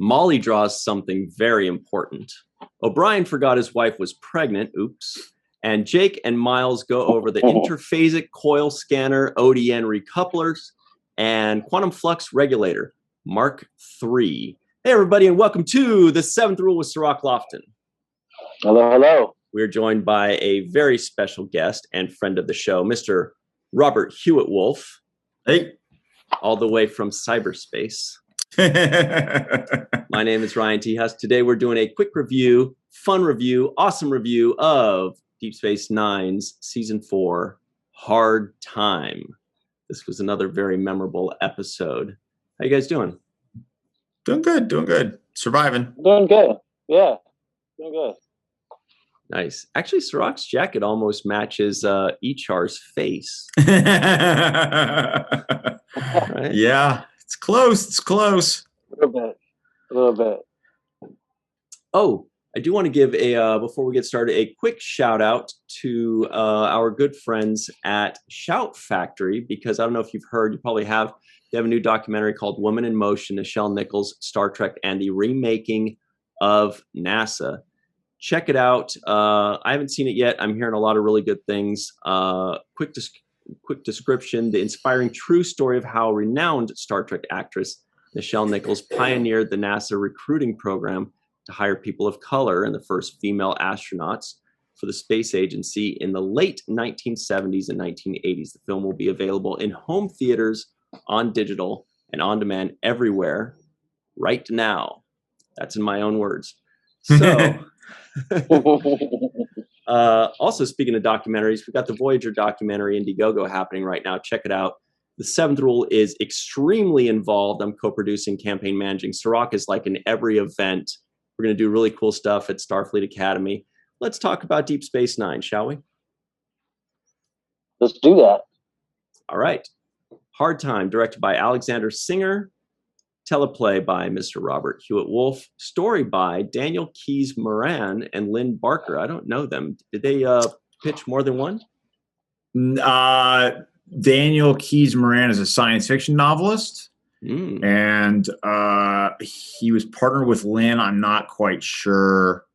Molly draws something very important. O'Brien forgot his wife was pregnant. Oops. And Jake and Miles go over the interphasic coil scanner, ODN recouplers, and quantum flux regulator, Mark III. Hey, everybody, and welcome to the Seventh Rule with Cirroc Lofton. Hello, hello. We're joined by a very special guest and friend of the show, Mr. Robert HEWITT WOLFE. Hey. All the way from cyberspace. My name is Ryan T. Husk. Today we're doing a quick review, fun review, awesome review of Deep Space Nine's Season 4, Hard Time. This was another very memorable episode. How you guys doing? Doing good. Surviving. Doing good. Yeah, doing good. Nice. Actually, Cirroc's jacket almost matches Echar's face. Right? Yeah, it's close. A little bit. Oh, I do want to give before we get started, a quick shout out to our good friends at Shout Factory, because I don't know if you've heard, you probably have. They have a new documentary called Woman in Motion, Nichelle Nichols, Star Trek, and the remaking of NASA. Check it out. I haven't seen it yet. I'm hearing a lot of really good things. Quick description: the inspiring true story of how renowned Star Trek actress Nichelle Nichols pioneered the NASA recruiting program to hire people of color and the first female astronauts for the space agency in the late 1970s and 1980s. The film will be available in home theaters, on digital, and on demand everywhere right now. That's in my own words. So, also speaking of documentaries, we've got the Voyager documentary Indiegogo happening right now. Check it out. The Seventh Rule is extremely involved. I'm co-producing, campaign managing. Cirroc is like in every event. We're going to do really cool stuff at Starfleet Academy. Let's talk about Deep Space Nine, shall we? Let's do that. All right. Hard Time, directed by Alexander Singer. Teleplay by Mr. Robert HEWITT WOLFE. Story by Daniel Keyes Moran and Lynn Barker. I don't know them. Did they pitch more than one? Daniel Keyes Moran is a science fiction novelist. And he was partnered with Lynn. I'm not quite sure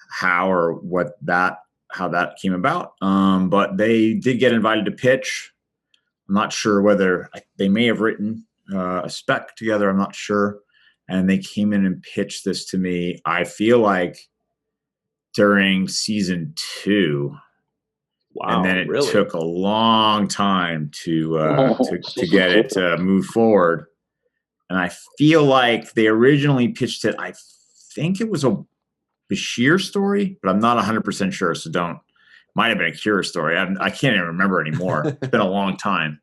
how that came about. But they did get invited to pitch. I'm not sure whether they may have written a spec together. I'm not sure. And they came in and pitched this to me. I feel like during season 2. Wow, and then it really? took a long time to get it to move forward. And I feel like they originally pitched it, I think it was a Bashir story, but I'm not 100% sure. So might have been a Kira story. I can't even remember anymore. It's been a long time.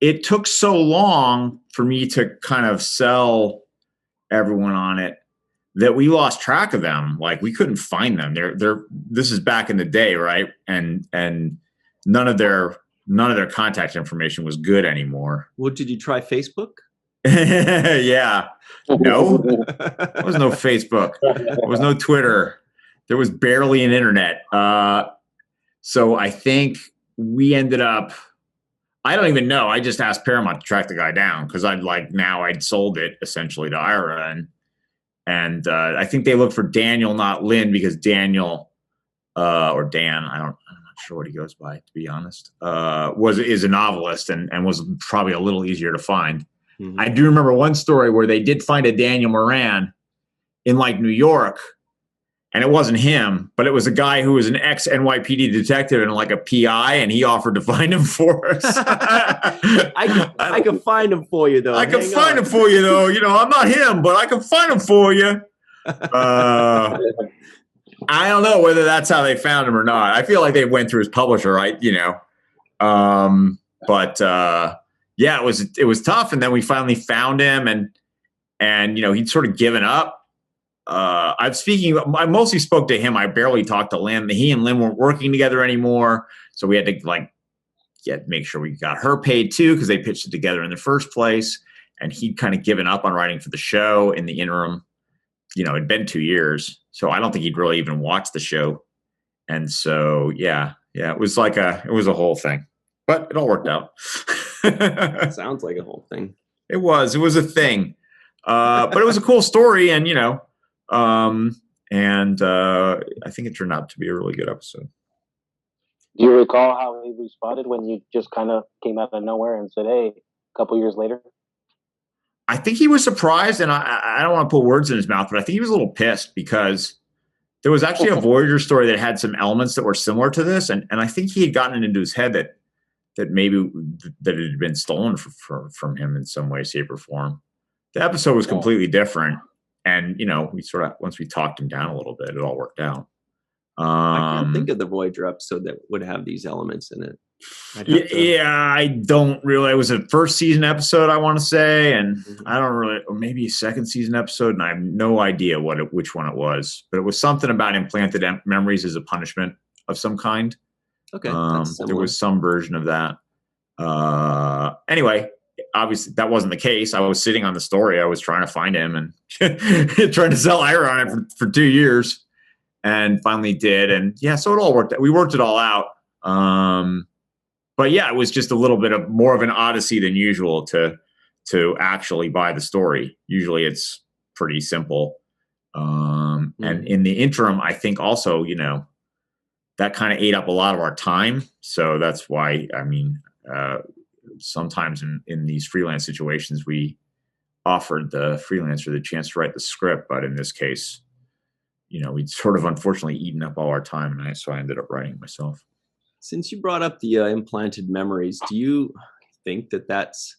It took so long for me to kind of sell everyone on it that we lost track of them. Like, we couldn't find them. This is back in the day, right? And none of their contact information was good anymore. Well, did you try Facebook? Yeah. No. There was no Facebook. There was no Twitter. There was barely an internet. So I think we ended up, I don't even know. I just asked Paramount to track the guy down because I'd sold it essentially to Ira. And I think they looked for Daniel, not Lynn, because Daniel or Dan, I'm not sure what he goes by, to be honest, is a novelist and was probably a little easier to find. Mm-hmm. I do remember one story where they did find a Daniel Moran in New York, and it wasn't him, but it was a guy who was an ex-NYPD detective and a PI, and he offered to find him for us. I can find him for you, though. I can find him for you, though. I'm not him, but I can find him for you. I don't know whether that's how they found him or not. I feel like they went through his publisher, right? Yeah, it was tough, and then we finally found him, and he'd sort of given up. I mostly spoke to him. I barely talked to Lynn. He and Lynn weren't working together anymore, so we had to make sure we got her paid too, because they pitched it together in the first place. And he'd kind of given up on writing for the show in the interim. It'd been 2 years, so I don't think he'd really even watched the show. And so, yeah, it was a whole thing, but it all worked out. Sounds like a whole thing. It was a thing. But it was a cool story, and I think it turned out to be a really good episode. Do you recall how he responded when you just kind of came out of nowhere and said, "Hey," a couple years later? I think he was surprised, and I don't want to put words in his mouth, but I think he was a little pissed because there was actually a Voyager story that had some elements that were similar to this, and I think he had gotten it into his head that maybe that it had been stolen from him in some way, shape, or form. The episode was completely different, and we sort of, once we talked him down a little bit, it all worked out. I can't think of the Voyager episode that would have these elements in it. I don't really. It was a first season episode, I want to say, and I don't really, or maybe a second season episode, and I have no idea which one it was. But it was something about implanted memories as a punishment of some kind. Okay, there was some version of that. Anyway, obviously that wasn't the case. I was sitting on the story. I was trying to find him and trying to sell Aron on it for 2 years, and finally did. And yeah, so it all worked. We worked it all out. But yeah, it was just a little bit of more of an odyssey than usual to actually buy the story. Usually it's pretty simple. And in the interim, I think also, that kind of ate up a lot of our time. So that's why, sometimes in these freelance situations, we offered the freelancer the chance to write the script. But in this case, we'd sort of unfortunately eaten up all our time. And so I ended up writing it myself. Since you brought up the implanted memories, do you think that that's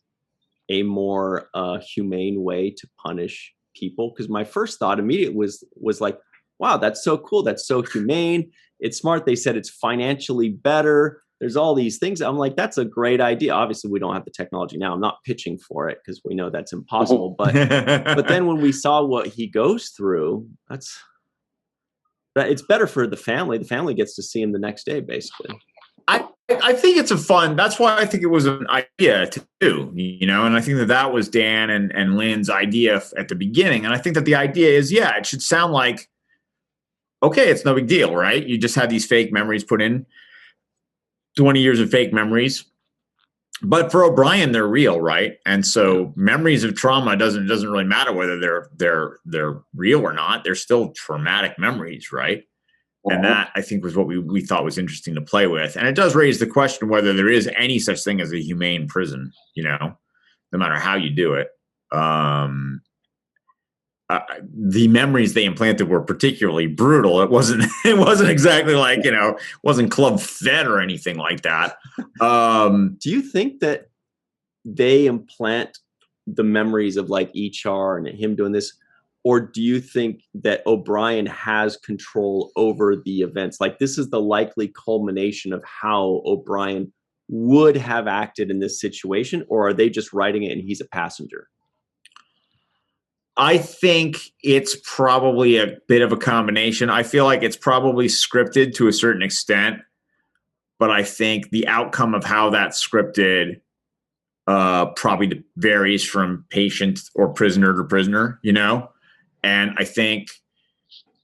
a more humane way to punish people? Because my first thought immediately was like, wow, that's so cool. That's so humane. It's smart. They said it's financially better. There's all these things. I'm like, that's a great idea. Obviously, we don't have the technology now. I'm not pitching for it because we know that's impossible. But then when we saw what he goes through, it's better for the family. The family gets to see him the next day, basically. I think it's that's why I think it was an idea to do, and I think that was Dan and Lynn's idea at the beginning. And I think that the idea is, it should sound like, okay, it's no big deal, right? You just had these fake memories put in, 20 years of fake memories. But for O'Brien, they're real, right? And so memories of trauma doesn't really matter whether they're real or not. They're still traumatic memories, right? And that, I think, was what we thought was interesting to play with. And it does raise the question whether there is any such thing as a humane prison, no matter how you do it. The memories they implanted were particularly brutal. It wasn't exactly like, wasn't club fed or anything like that. Do you think that they implant the memories of like HR and him doing this? Or do you think that O'Brien has control over the events? Like, this is the likely culmination of how O'Brien would have acted in this situation? Or are they just writing it and he's a passenger? I think it's probably a bit of a combination. I feel like it's probably scripted to a certain extent, but I think the outcome of how that's scripted probably varies from patient or prisoner to prisoner, And I think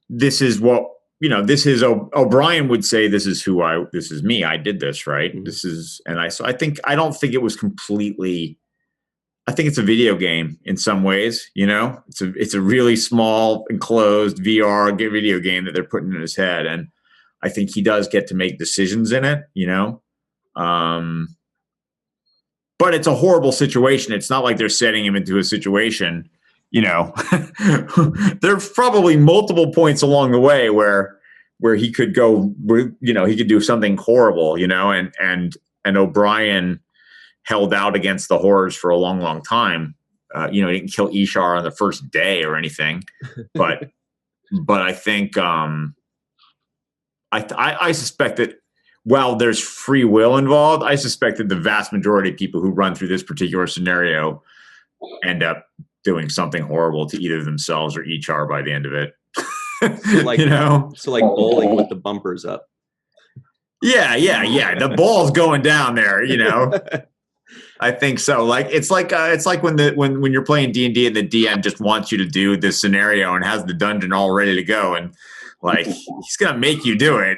this is what, O'Brien would say, this is me. I did this, right? Mm-hmm. I think it's a video game in some ways, it's a really small enclosed VR video game that they're putting in his head. And I think he does get to make decisions in it, but it's a horrible situation. It's not like they're setting him into a situation, there's probably multiple points along the way where he could go, he could do something horrible, and O'Brien held out against the horrors for a long, long time. He didn't kill Ishar on the first day or anything, but I think I suspect that while there's free will involved, I suspect that the vast majority of people who run through this particular scenario end up doing something horrible to either themselves or HR by the end of it. So like bowling with the bumpers up. Yeah. The ball's going down there, I think so. Like it's like when you're playing D&D and the DM just wants you to do this scenario and has the dungeon all ready to go, and like he's gonna make you do it,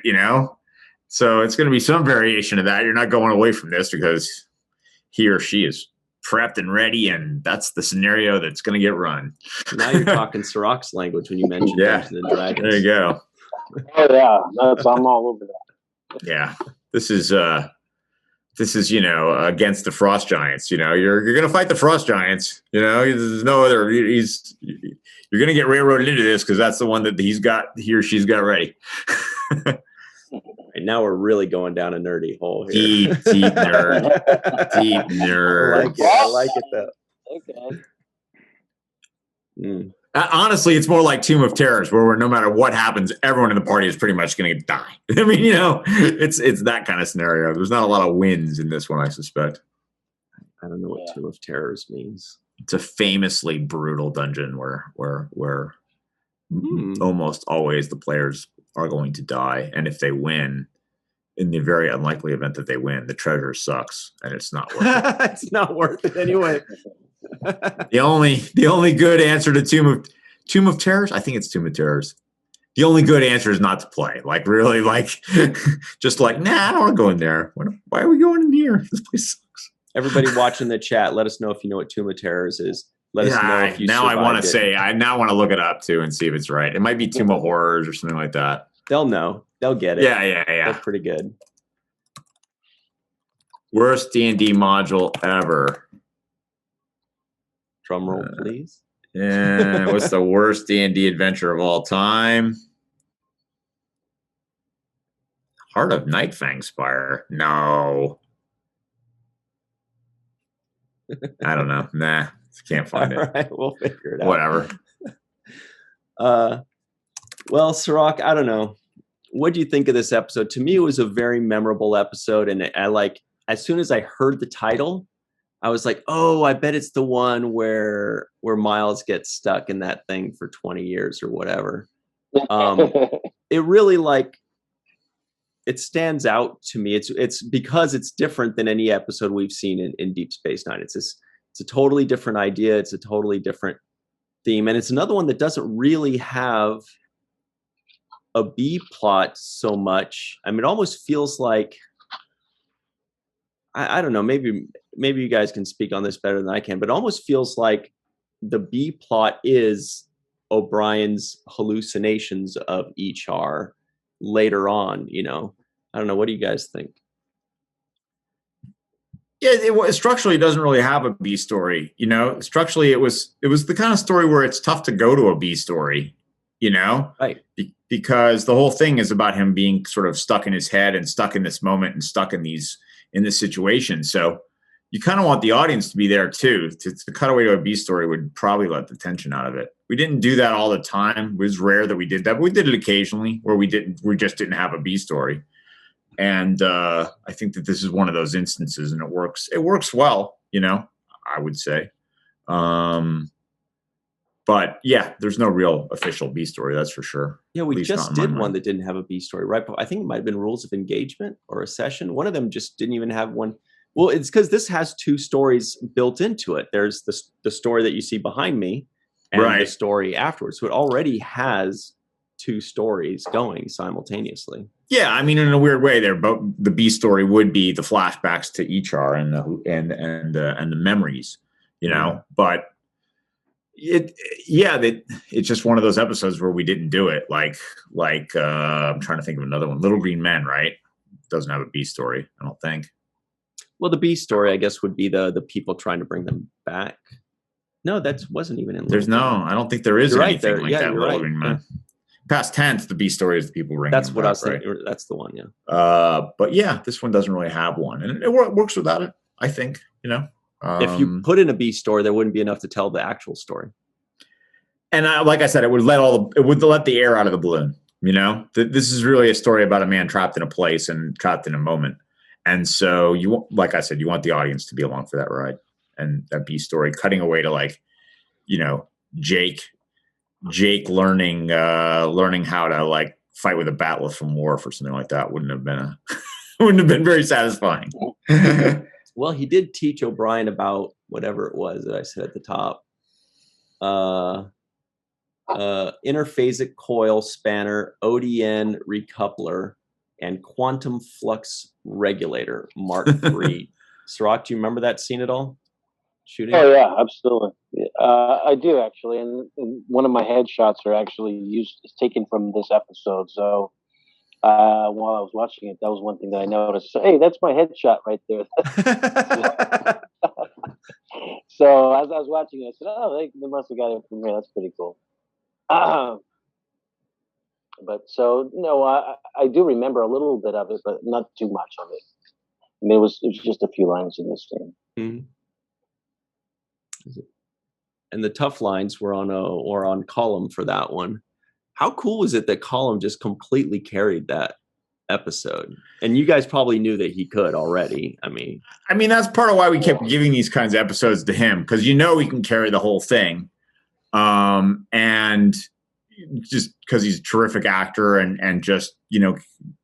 So it's gonna be some variation of that. You're not going away from this because he or she is prepped and ready, and that's the scenario that's going to get run. Now you're talking Cirroc's language when you mentioned Dungeons and Dragons. There you go. Oh yeah, I'm all over that. Yeah, this is against the Frost Giants. You're going to fight the Frost Giants. There's no other. You're going to get railroaded into this because that's the one that he or she's got ready. And now we're really going down a nerdy hole here. Deep nerd. Deep nerd. I like it though. Okay. Honestly, it's more like Tomb of Terrors, where no matter what happens, everyone in the party is pretty much going to die. I mean, it's that kind of scenario. There's not a lot of wins in this one, I suspect. I don't know what Tomb of Terrors means. It's a famously brutal dungeon where almost always the players are going to die, and if they win, in the very unlikely event that they win, the treasure sucks and it's not worth it. It's not worth it anyway. The only good answer to Tomb of Terrors, I think it's Tomb of Terrors. The only good answer is not to play. Like really, just like, nah, I don't want to go in there. Why are we going in here? This place sucks. Everybody watching the chat, let us know if you know what Tomb of Terrors is. Let us know if you now I want to survived say, I now want to look it up too and see if it's right. It might be Tomb of Horrors or something like that. They'll know. They'll get it. Yeah. That's pretty good. Worst D&D module ever. Drum roll, please. Yeah. What's the worst D&D adventure of all time? Heart of Nightfang Spire. No. I don't know. Nah. Can't find All it. right, we'll figure it out. Whatever. Well, Cirroc, I don't know. What do you think of this episode? To me, it was a very memorable episode, and as soon as I heard the title, I was like, "Oh, I bet it's the one where Miles gets stuck in that thing for 20 years or whatever." It really it stands out to me. It's because it's different than any episode we've seen in Deep Space Nine. It's a totally different idea. It's a totally different theme. And it's another one that doesn't really have a B plot so much. I mean, it almost feels like, I don't know, maybe you guys can speak on this better than I can, but it almost feels like the B plot is O'Brien's hallucinations of Echar later on, I don't know. What do you guys think? Yeah, structurally, it doesn't really have a B story. Structurally, it was the kind of story where it's tough to go to a B story. Right? Because the whole thing is about him being sort of stuck in his head and stuck in this moment and stuck in this situation. So you kind of want the audience to be there too. To cut away to a B story would probably let the tension out of it. We didn't do that all the time. It was rare that we did that, but we did it occasionally where we just didn't have a B story. And I think that this is one of those instances, and it works. It works well, I would say. But yeah, there's no real official B story, that's for sure. Yeah, we just did one that didn't have a B story, right? I think it might have been Rules of Engagement or a session. One of them just didn't even have one. Well, it's because this has two stories built into it. There's the story that you see behind me and the story afterwards. So it already has two stories going simultaneously. Yeah, I mean, in a weird way, the B story would be the flashbacks to Echar and the memories, But it's just one of those episodes where we didn't do it. Like I'm trying to think of another one. Little Green Men, right? Doesn't have a B story, I don't think. Well, the B story, I guess, would be the people trying to bring them back. No, that wasn't even in. I don't think there is anything like that. Little Green Men. Past tense, the B story is the people bringing. That's what I was saying. Right? That's the one, yeah. But yeah, this one doesn't really have one, and it works without it. I think if you put in a B story, there wouldn't be enough to tell the actual story. And like I said, it would let the air out of the balloon. This is really a story about a man trapped in a place and trapped in a moment, and so like I said, you want the audience to be along for that ride. And that B story, cutting away to Jake learning how to fight with a bat'leth from Worf or something like that wouldn't have been very satisfying. Well, he did teach O'Brien about whatever it was that I said at the top. Interphasic coil spanner, ODN recoupler, and quantum flux regulator, Mark III. Cirroc, do you remember that scene at all? Shooting? Oh yeah, absolutely. I do actually, and one of my headshots are actually taken from this episode. So while I was watching it, that was one thing that I noticed. So, hey, that's my headshot right there. So as I was watching it, I said, "Oh, they must have got it from here. That's pretty cool." But so no, I do remember a little bit of it, but not too much of it. I mean, it was just a few lines in this thing. Mm-hmm. And the tough lines were on Column for that one. How cool was it that Column just completely carried that episode? And you guys probably knew that he could already. I mean, that's part of why we kept giving these kinds of episodes to him, because he can carry the whole thing, and just because he's a terrific actor and just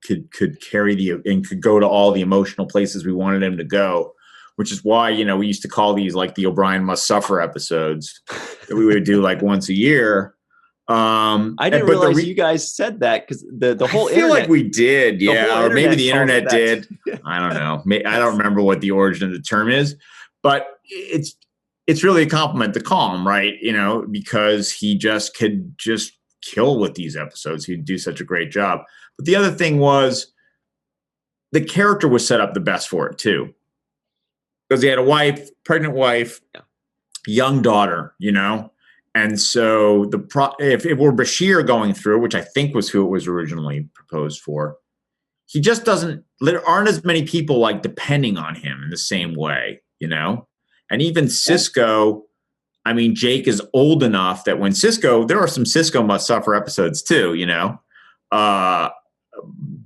could carry and could go to all the emotional places we wanted him to go. Which is why, we used to call these like the O'Brien Must Suffer episodes that we would do like once a year. I didn't realize you guys said that, because the whole I feel internet, like we did, yeah, or maybe the internet did. I don't know. I don't remember what the origin of the term is, but it's really a compliment to Colm, right? Because he just could just kill with these episodes. He'd do such a great job. But the other thing was the character was set up the best for it too. Because he had a pregnant wife, young daughter, and so if it were Bashir going through, which I think was who it was originally proposed for, he just doesn't. There aren't as many people like depending on him in the same way, And even Sisko, Jake is old enough that when Sisko, there are some Sisko Must Suffer episodes too,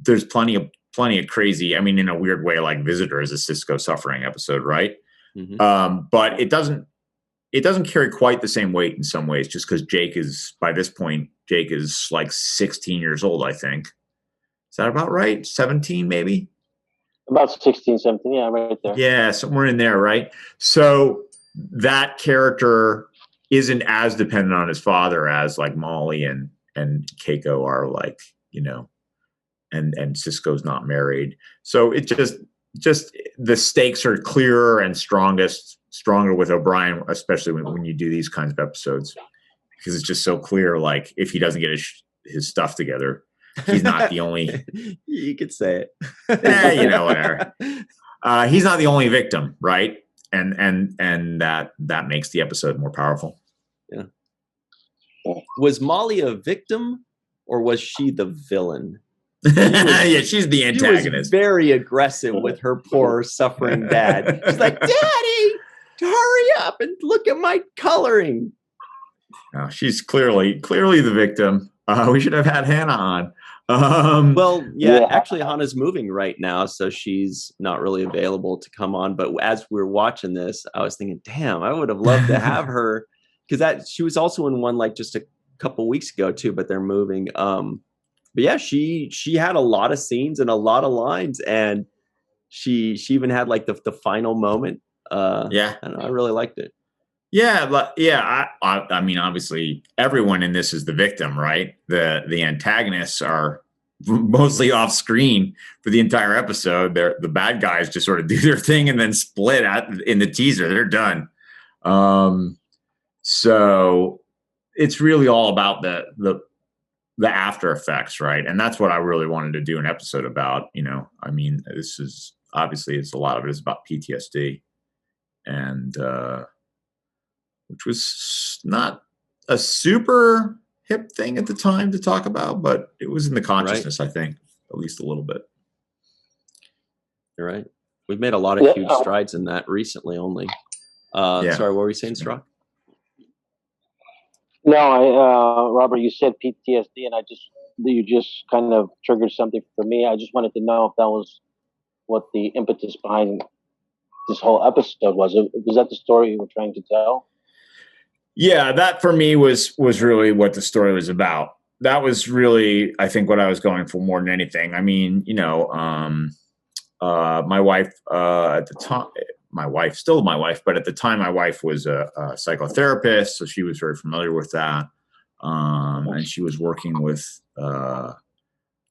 There's plenty of crazy, in a weird way, like Visitor is a Sisko suffering episode, right? Mm-hmm. But it doesn't carry quite the same weight in some ways, just because by this point, Jake is like 16 years old, I think. Is that about right? 17, maybe? About 16, 17, yeah, right there. Yeah, somewhere in there, right? So that character isn't as dependent on his father as like Molly and Keiko are, like, and Sisko's not married. So it just the stakes are clearer and stronger with O'Brien, especially when you do these kinds of episodes, because it's just so clear. Like, if he doesn't get his stuff together, he's not the only. You could say it. Whatever. He's not the only victim, right? And that makes the episode more powerful. Yeah. Was Molly a victim, or was she the villain? Yeah, she's the antagonist. She was very aggressive with her poor suffering dad. She's like, "Daddy, hurry up and look at my coloring." No, she's clearly the victim. We should have had Hannah on. Actually, Hannah's moving right now, so she's not really available to come on. But as we're watching this, I was thinking, damn, I would have loved to have her, because she was also in one like just a couple weeks ago too. But they're moving. But yeah, she had a lot of scenes and a lot of lines, and she even had like the final moment. I don't know, I really liked it. Yeah. Obviously, everyone in this is the victim, right? The antagonists are mostly off screen for the entire episode. The bad guys just sort of do their thing and then split out in the teaser. They're done. So it's really all about the after effects, right? And that's what I really wanted to do an episode about. This is obviously, it's a lot of it is about PTSD, and which was not a super hip thing at the time to talk about, but it was in the consciousness, right? I think, at least a little bit. You're right. We've made a lot of huge strides in that recently only. Sorry, what were you saying, Cirroc? No, Robert, you said PTSD, and you just kind of triggered something for me. I just wanted to know if that was what the impetus behind this whole episode was. Was that the story you were trying to tell? Yeah, that for me was really what the story was about. That was really, I think, what I was going for more than anything. My wife at the time, still my wife, but at the time my wife was a psychotherapist, so she was very familiar with that. And she was working with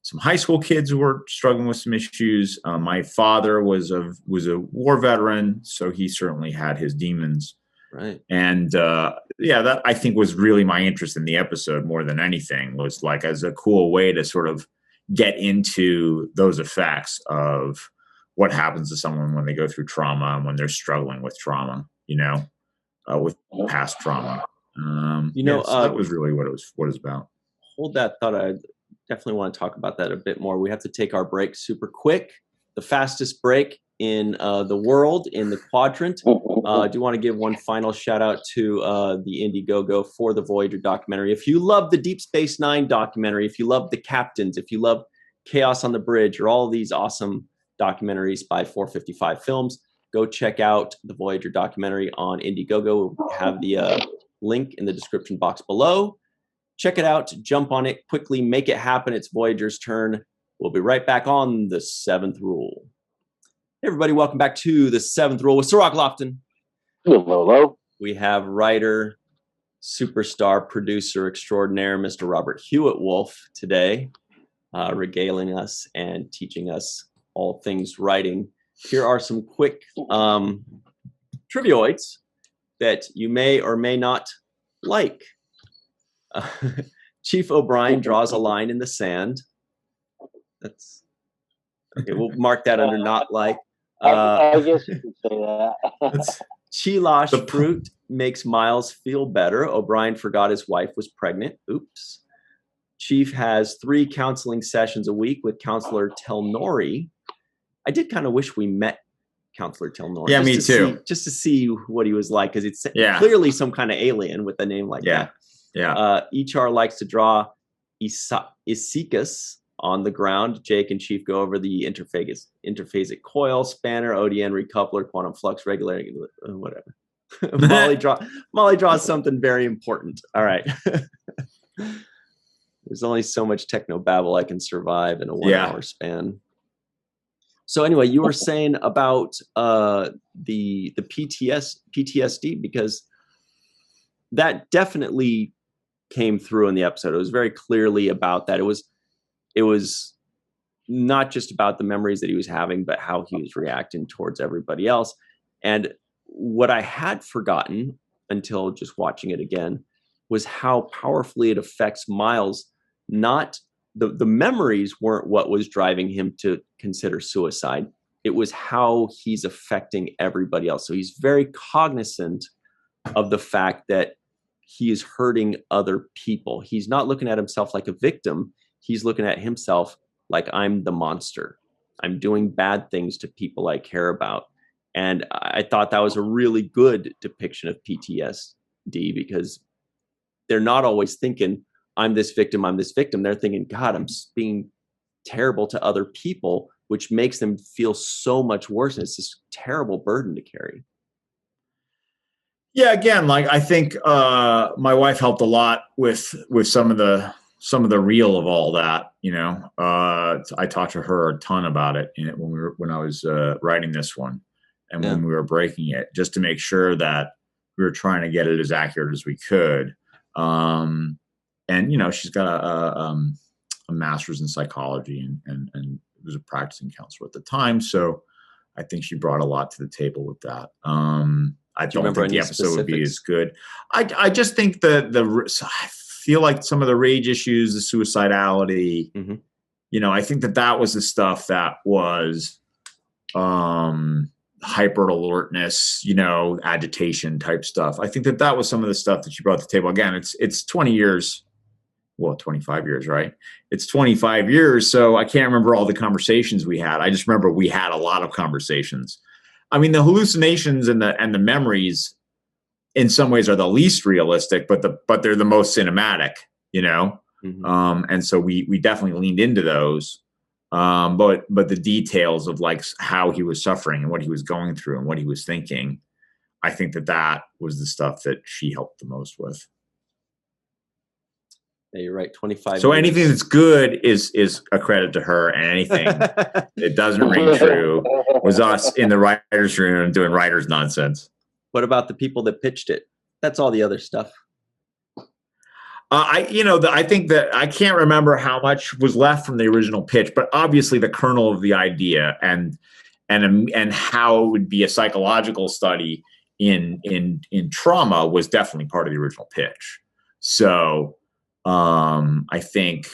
some high school kids who were struggling with some issues. My father was a war veteran, so he certainly had his demons. Right. And that I think was really my interest in the episode more than anything, was like as a cool way to sort of get into those effects of what happens to someone when they go through trauma and when they're struggling with trauma, with past trauma. So that was really what it was about. Hold that thought. I definitely want to talk about that a bit more. We have to take our break super quick. The fastest break in the world, in the quadrant. I do want to give one final shout out to the Indiegogo for the Voyager documentary. If you love the Deep Space Nine documentary, if you love The Captains, if you love Chaos on the Bridge, or all of these awesome documentaries by 455 Films, go check out the Voyager documentary on Indiegogo. We'll have the link in the description box below. Check it out, jump on it quickly, make it happen. It's Voyager's turn. We'll be right back on The Seventh Rule. Hey everybody, welcome back to The Seventh Rule with Cirroc Lofton. Hello. We have writer, superstar, producer extraordinaire, Mr. Robert HEWITT WOLFE today, regaling us and teaching us all things writing. Here are some quick trivioids that you may or may not like. Chief O'Brien draws a line in the sand. That's okay. We'll mark that under not like. I guess you could say that. Chilash fruit makes Miles feel better. O'Brien forgot his wife was pregnant. Oops. Chief has 3 counseling sessions a week with Counselor Telnori. I did kind of wish we met Counselor Telnori. Yeah, me too. Just to see what he was like, because it's clearly some kind of alien with a name like that. Yeah. Ichar likes to draw Isikas on the ground. Jake and Chief go over the interphasic coil, spanner, ODN, recoupler, quantum flux regulator, whatever. Molly draws something very important. All right. There's only so much techno babble I can survive in a 1 hour span. So anyway, you were saying about the PTSD, because that definitely came through in the episode. It was very clearly about that. It was not just about the memories that he was having, but how he was reacting towards everybody else. And what I had forgotten until just watching it again was how powerfully it affects Miles. Not the memories weren't what was driving him to consider suicide. It was how he's affecting everybody else. So he's very cognizant of the fact that he is hurting other people. He's not looking at himself like a victim. He's looking at himself like, I'm the monster. I'm doing bad things to people I care about. And I thought that was a really good depiction of PTSD, because they're not always thinking, I'm this victim, I'm this victim. They're thinking, God, I'm being terrible to other people, which makes them feel so much worse. And it's this terrible burden to carry. Yeah, again, like I think my wife helped a lot with some of the real of all that. I talked to her a ton about it when I was writing this one, and when we were breaking it, just to make sure that we were trying to get it as accurate as we could. And she's got a master's in psychology and was a practicing counselor at the time, so I think she brought a lot to the table with that. I don't think the episode would be as good. I just think I feel like some of the rage issues, the suicidality, I think that was the stuff that was hyper alertness, agitation type stuff. I think that was some of the stuff that she brought to the table. Again, it's 20 years. Well, 25 years, right? It's 25 years. So I can't remember all the conversations we had. I just remember we had a lot of conversations. I mean, the hallucinations and the memories in some ways are the least realistic, but they're the most cinematic, And so we definitely leaned into those. But the details of like how he was suffering and what he was going through and what he was thinking, I think that was the stuff that she helped the most with. Yeah, you're right. 25. So anything that's good is a credit to her, and anything that doesn't ring true was us in the writer's room doing writer's nonsense. What about the people that pitched it? That's all the other stuff. I think that I can't remember how much was left from the original pitch, but obviously the kernel of the idea and how it would be a psychological study in trauma was definitely part of the original pitch. So I think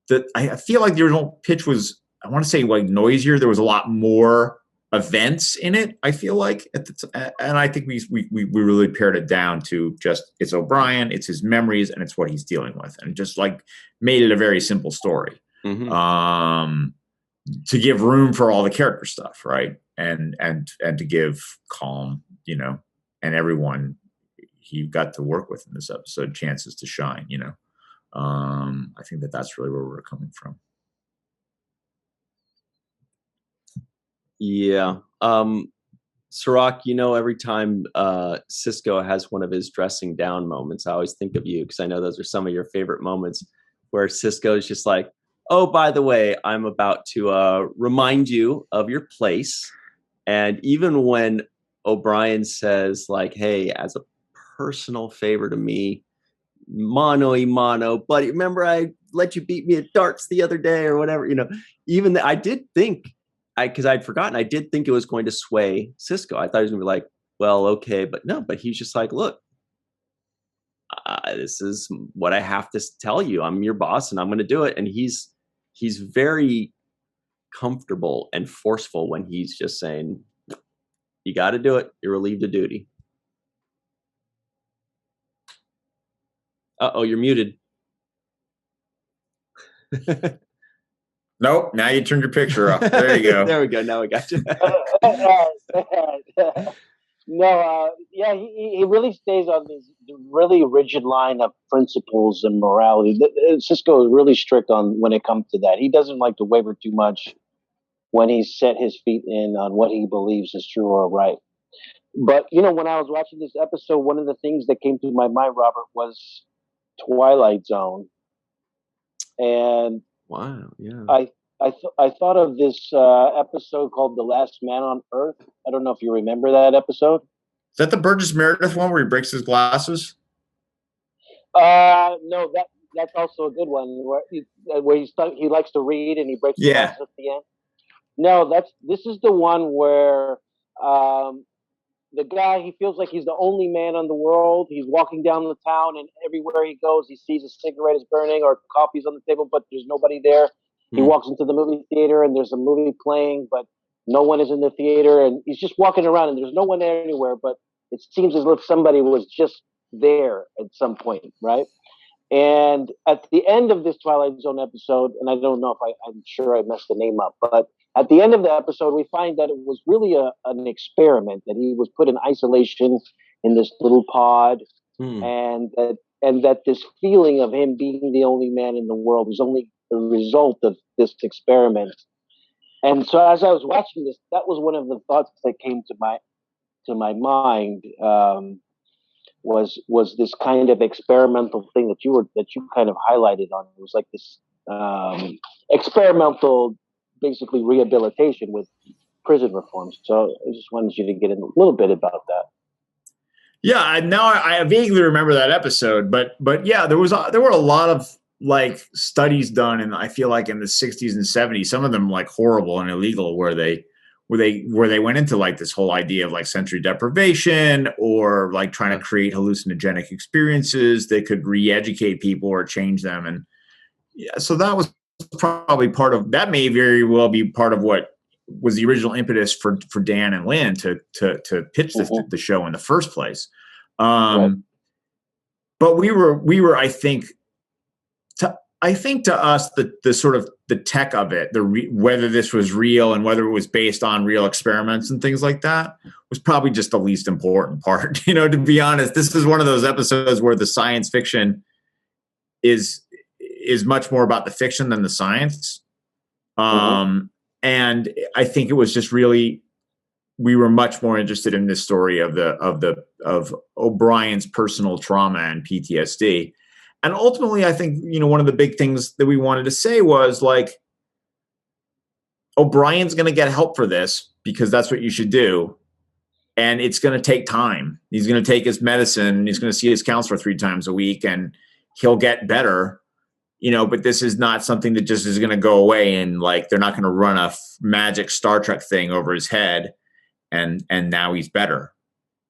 that I feel like the original pitch was, I want to say, like noisier. There was a lot more events in it, I feel like, and I think we really pared it down to just, it's O'Brien, it's his memories, and it's what he's dealing with, and just like made it a very simple story. Mm-hmm. To give room for all the character stuff, right, and to give Calm, and everyone he got to work with in this episode chances to shine. I think that's really where we're coming from. Yeah. Cirroc, every time Sisko has one of his dressing down moments, I always think of you, because I know those are some of your favorite moments where Sisko is just like, oh, by the way, I'm about to remind you of your place. And even when O'Brien says, like, hey, as a personal favor to me, mano y mano, buddy, remember I let you beat me at darts the other day or whatever, even I did think, because I'd forgotten, I did think it was going to sway Sisko. I thought he was going to be like, well, okay, but no, but he's just like, look, this is what I have to tell you. I'm your boss and I'm going to do it. And he's very comfortable and forceful when he's just saying, you got to do it. You're relieved of duty. Uh-oh, you're muted. Nope. Now you turned your picture off. There you go. There we go. Now we got you. Yeah, he really stays on this really rigid line of principles and morality. Sisko is really strict on when it comes to that. He doesn't like to waver too much when he's set his feet in on what he believes is true or right. But, when I was watching this episode, one of the things that came to my mind, Robert, was Twilight Zone. And wow, yeah. I thought of this episode called The Last Man on Earth. I don't know if you remember that episode. Is that the Burgess Meredith one where he breaks his glasses? No, that's also a good one where he likes to read and he breaks his glasses at the end. No, this is the one where the guy, he feels like he's the only man on the world. He's walking down the town, and everywhere he goes, he sees a cigarette is burning or coffee's on the table, but there's nobody there. He walks into the movie theater, and there's a movie playing, but no one is in the theater, and he's just walking around, and there's no one there anywhere, but it seems as if somebody was just there at some point, right? And at the end of this Twilight Zone episode, and I don't know if I'm sure I messed the name up, but at the end of the episode, we find that it was really an experiment, that he was put in isolation in this little pod, and that this feeling of him being the only man in the world was only the result of this experiment. And so as I was watching this, that was one of the thoughts that came to my mind, was this kind of experimental thing that you kind of highlighted on. It was like this experimental, basically, rehabilitation with prison reforms. So I just wanted you to get in a little bit about that. Yeah, now I vaguely remember that episode, but yeah, there were a lot of like studies done, and I feel like in the 60s and 70s, some of them like horrible and illegal, where they went into like this whole idea of like sensory deprivation, or like trying to create hallucinogenic experiences that could re-educate people or change them. And yeah, so that was probably part of that. May very well be part of what was the original impetus for Dan and Lynn to pitch the show in the first place. But we were I think to us the sort of the tech of it, whether this was real and whether it was based on real experiments and things like that, was probably just the least important part. To be honest, this is one of those episodes where the science fiction is much more about the fiction than the science. And I think it was just really, we were much more interested in this story of O'Brien's personal trauma and PTSD. And ultimately, I think, one of the big things that we wanted to say was like, O'Brien's going to get help for this because that's what you should do. And it's going to take time. He's going to take his medicine. He's going to see his counselor 3 times a week. And he'll get better, but this is not something that just is going to go away, and like they're not going to run a magic Star Trek thing over his head and now he's better.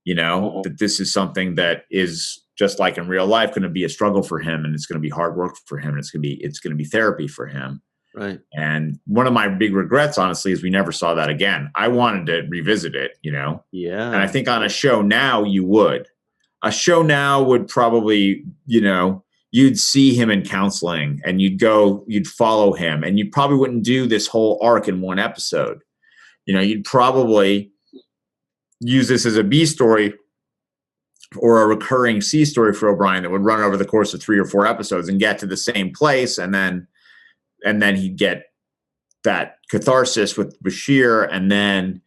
That this is something that is just like in real life going to be a struggle for him, and it's going to be hard work for him, and it's going to be therapy for him. Right. And one of my big regrets, honestly, is we never saw that again. I wanted to revisit it, Yeah. And I think on a show now, you would. A show now would probably, you'd see him in counseling and you'd follow him, and you probably wouldn't do this whole arc in one episode. You'd probably use this as a B story or a recurring C story for O'Brien that would run over the course of 3 or 4 episodes and get to the same place. And then he'd get that catharsis with Bashir, and then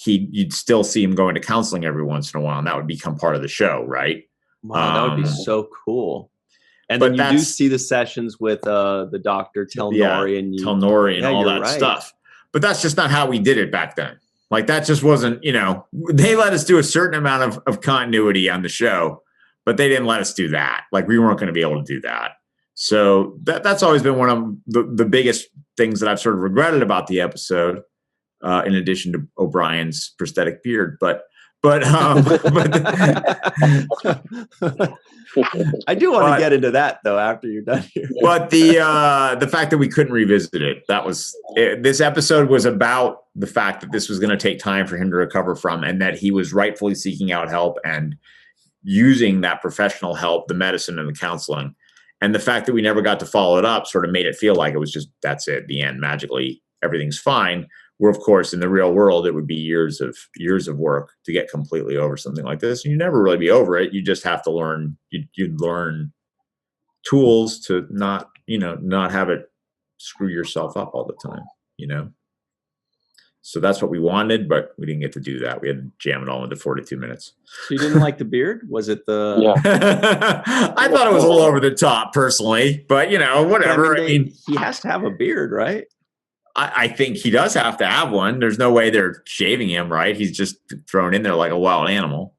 you'd still see him going to counseling every once in a while, and that would become part of the show, right? Wow, that would be so cool. And then you do see the sessions with the doctor, Telnori, and all that stuff. But that's just not how we did it back then. Like that just wasn't, they let us do a certain amount of continuity on the show, but they didn't let us do that. Like we weren't going to be able to do that. So that's always been one of the biggest things that I've sort of regretted about the episode, in addition to O'Brien's prosthetic beard. But I do want to get into that though after you're done here. But the fact that we couldn't revisit it, this episode was about the fact that this was going to take time for him to recover from, and that he was rightfully seeking out help and using that professional help, the medicine and the counseling. And the fact that we never got to follow it up sort of made it feel like it was just, that's it, the end, magically everything's fine. Where of course in the real world it would be years of work to get completely over something like this. And you never really be over it. You just have to learn. You'd learn tools to not have it screw yourself up all the time. So that's what we wanted, but we didn't get to do that. We had to jam it all into 42 minutes. So you didn't like the beard? Was it the? Yeah. I thought it was a little over the top personally, but whatever. I mean, he has to have a beard, right? I think he does have to have one. There's no way they're shaving him, right? He's just thrown in there like a wild animal.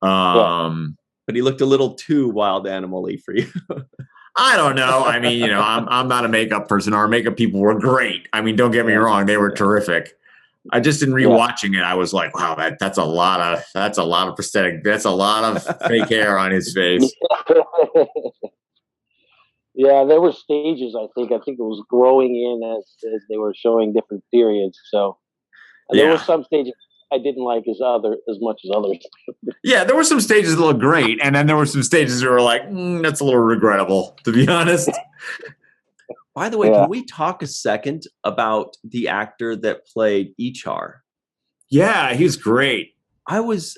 But he looked a little too wild animal-y for you. I don't know. I mean, I'm not a makeup person. Our makeup people were great. I mean, don't get me wrong; they were terrific. I just in rewatching it, I was like, wow, that's a lot of prosthetic. That's a lot of fake hair on his face. Yeah, there were stages. I think it was growing in as they were showing different periods. So there were some stages I didn't like as much as others. Yeah, there were some stages that looked great, and then there were some stages that were like, that's a little regrettable, to be honest. By the way, can we talk a second about the actor that played Ichar? Yeah, he was great. I was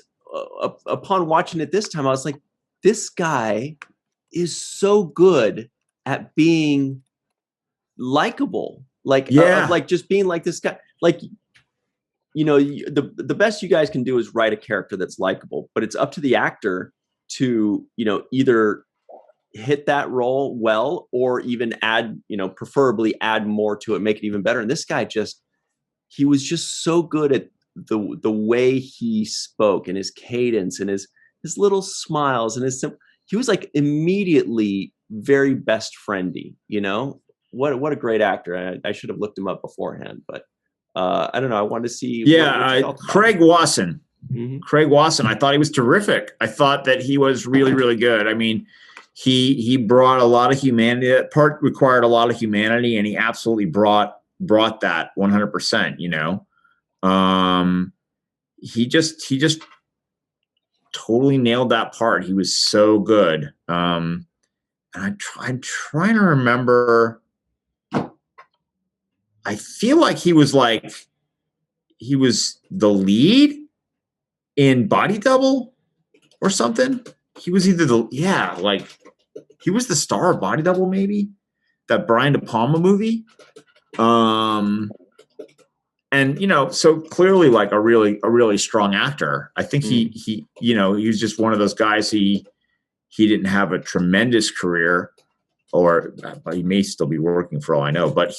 upon watching it this time, I was like, this guy is so good at being likable, like just being like this guy. Like, the best you guys can do is write a character that's likable, but it's up to the actor to either hit that role well or even add, preferably add more to it, make it even better. And this guy he was just so good at the way he spoke and his cadence and his little smiles and he was like immediately very best friendy, what a great actor. I should have looked him up beforehand, but I don't know. I wanted to see. Craig Wasson. Mm-hmm. Craig Wasson. I thought he was terrific. I thought that he was really, really good. I mean, he brought a lot of humanity. That part required a lot of humanity, and he absolutely brought that 100%. He just totally nailed that part. He was so good. And I'm trying to remember. I feel like he was the lead in Body Double or something. He was either he was the star of Body Double, maybe that Brian De Palma movie. And so clearly like a really strong actor. I think he was just one of those guys. He didn't have a tremendous career, or he may still be working for all I know, but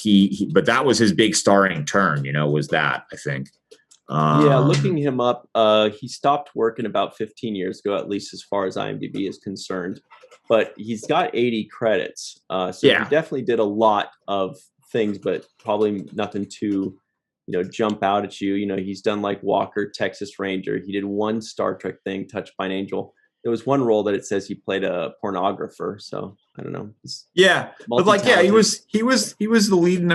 but that was his big starring turn, was that, I think. Yeah, looking him up, he stopped working about 15 years ago, at least as far as IMDb is concerned. But he's got 80 credits, so he definitely did a lot of things, but probably nothing to, jump out at you. He's done like Walker, Texas Ranger. He did one Star Trek thing, Touched by an Angel. There was one role that it says he played a pornographer. So I don't know. But like, he was the lead in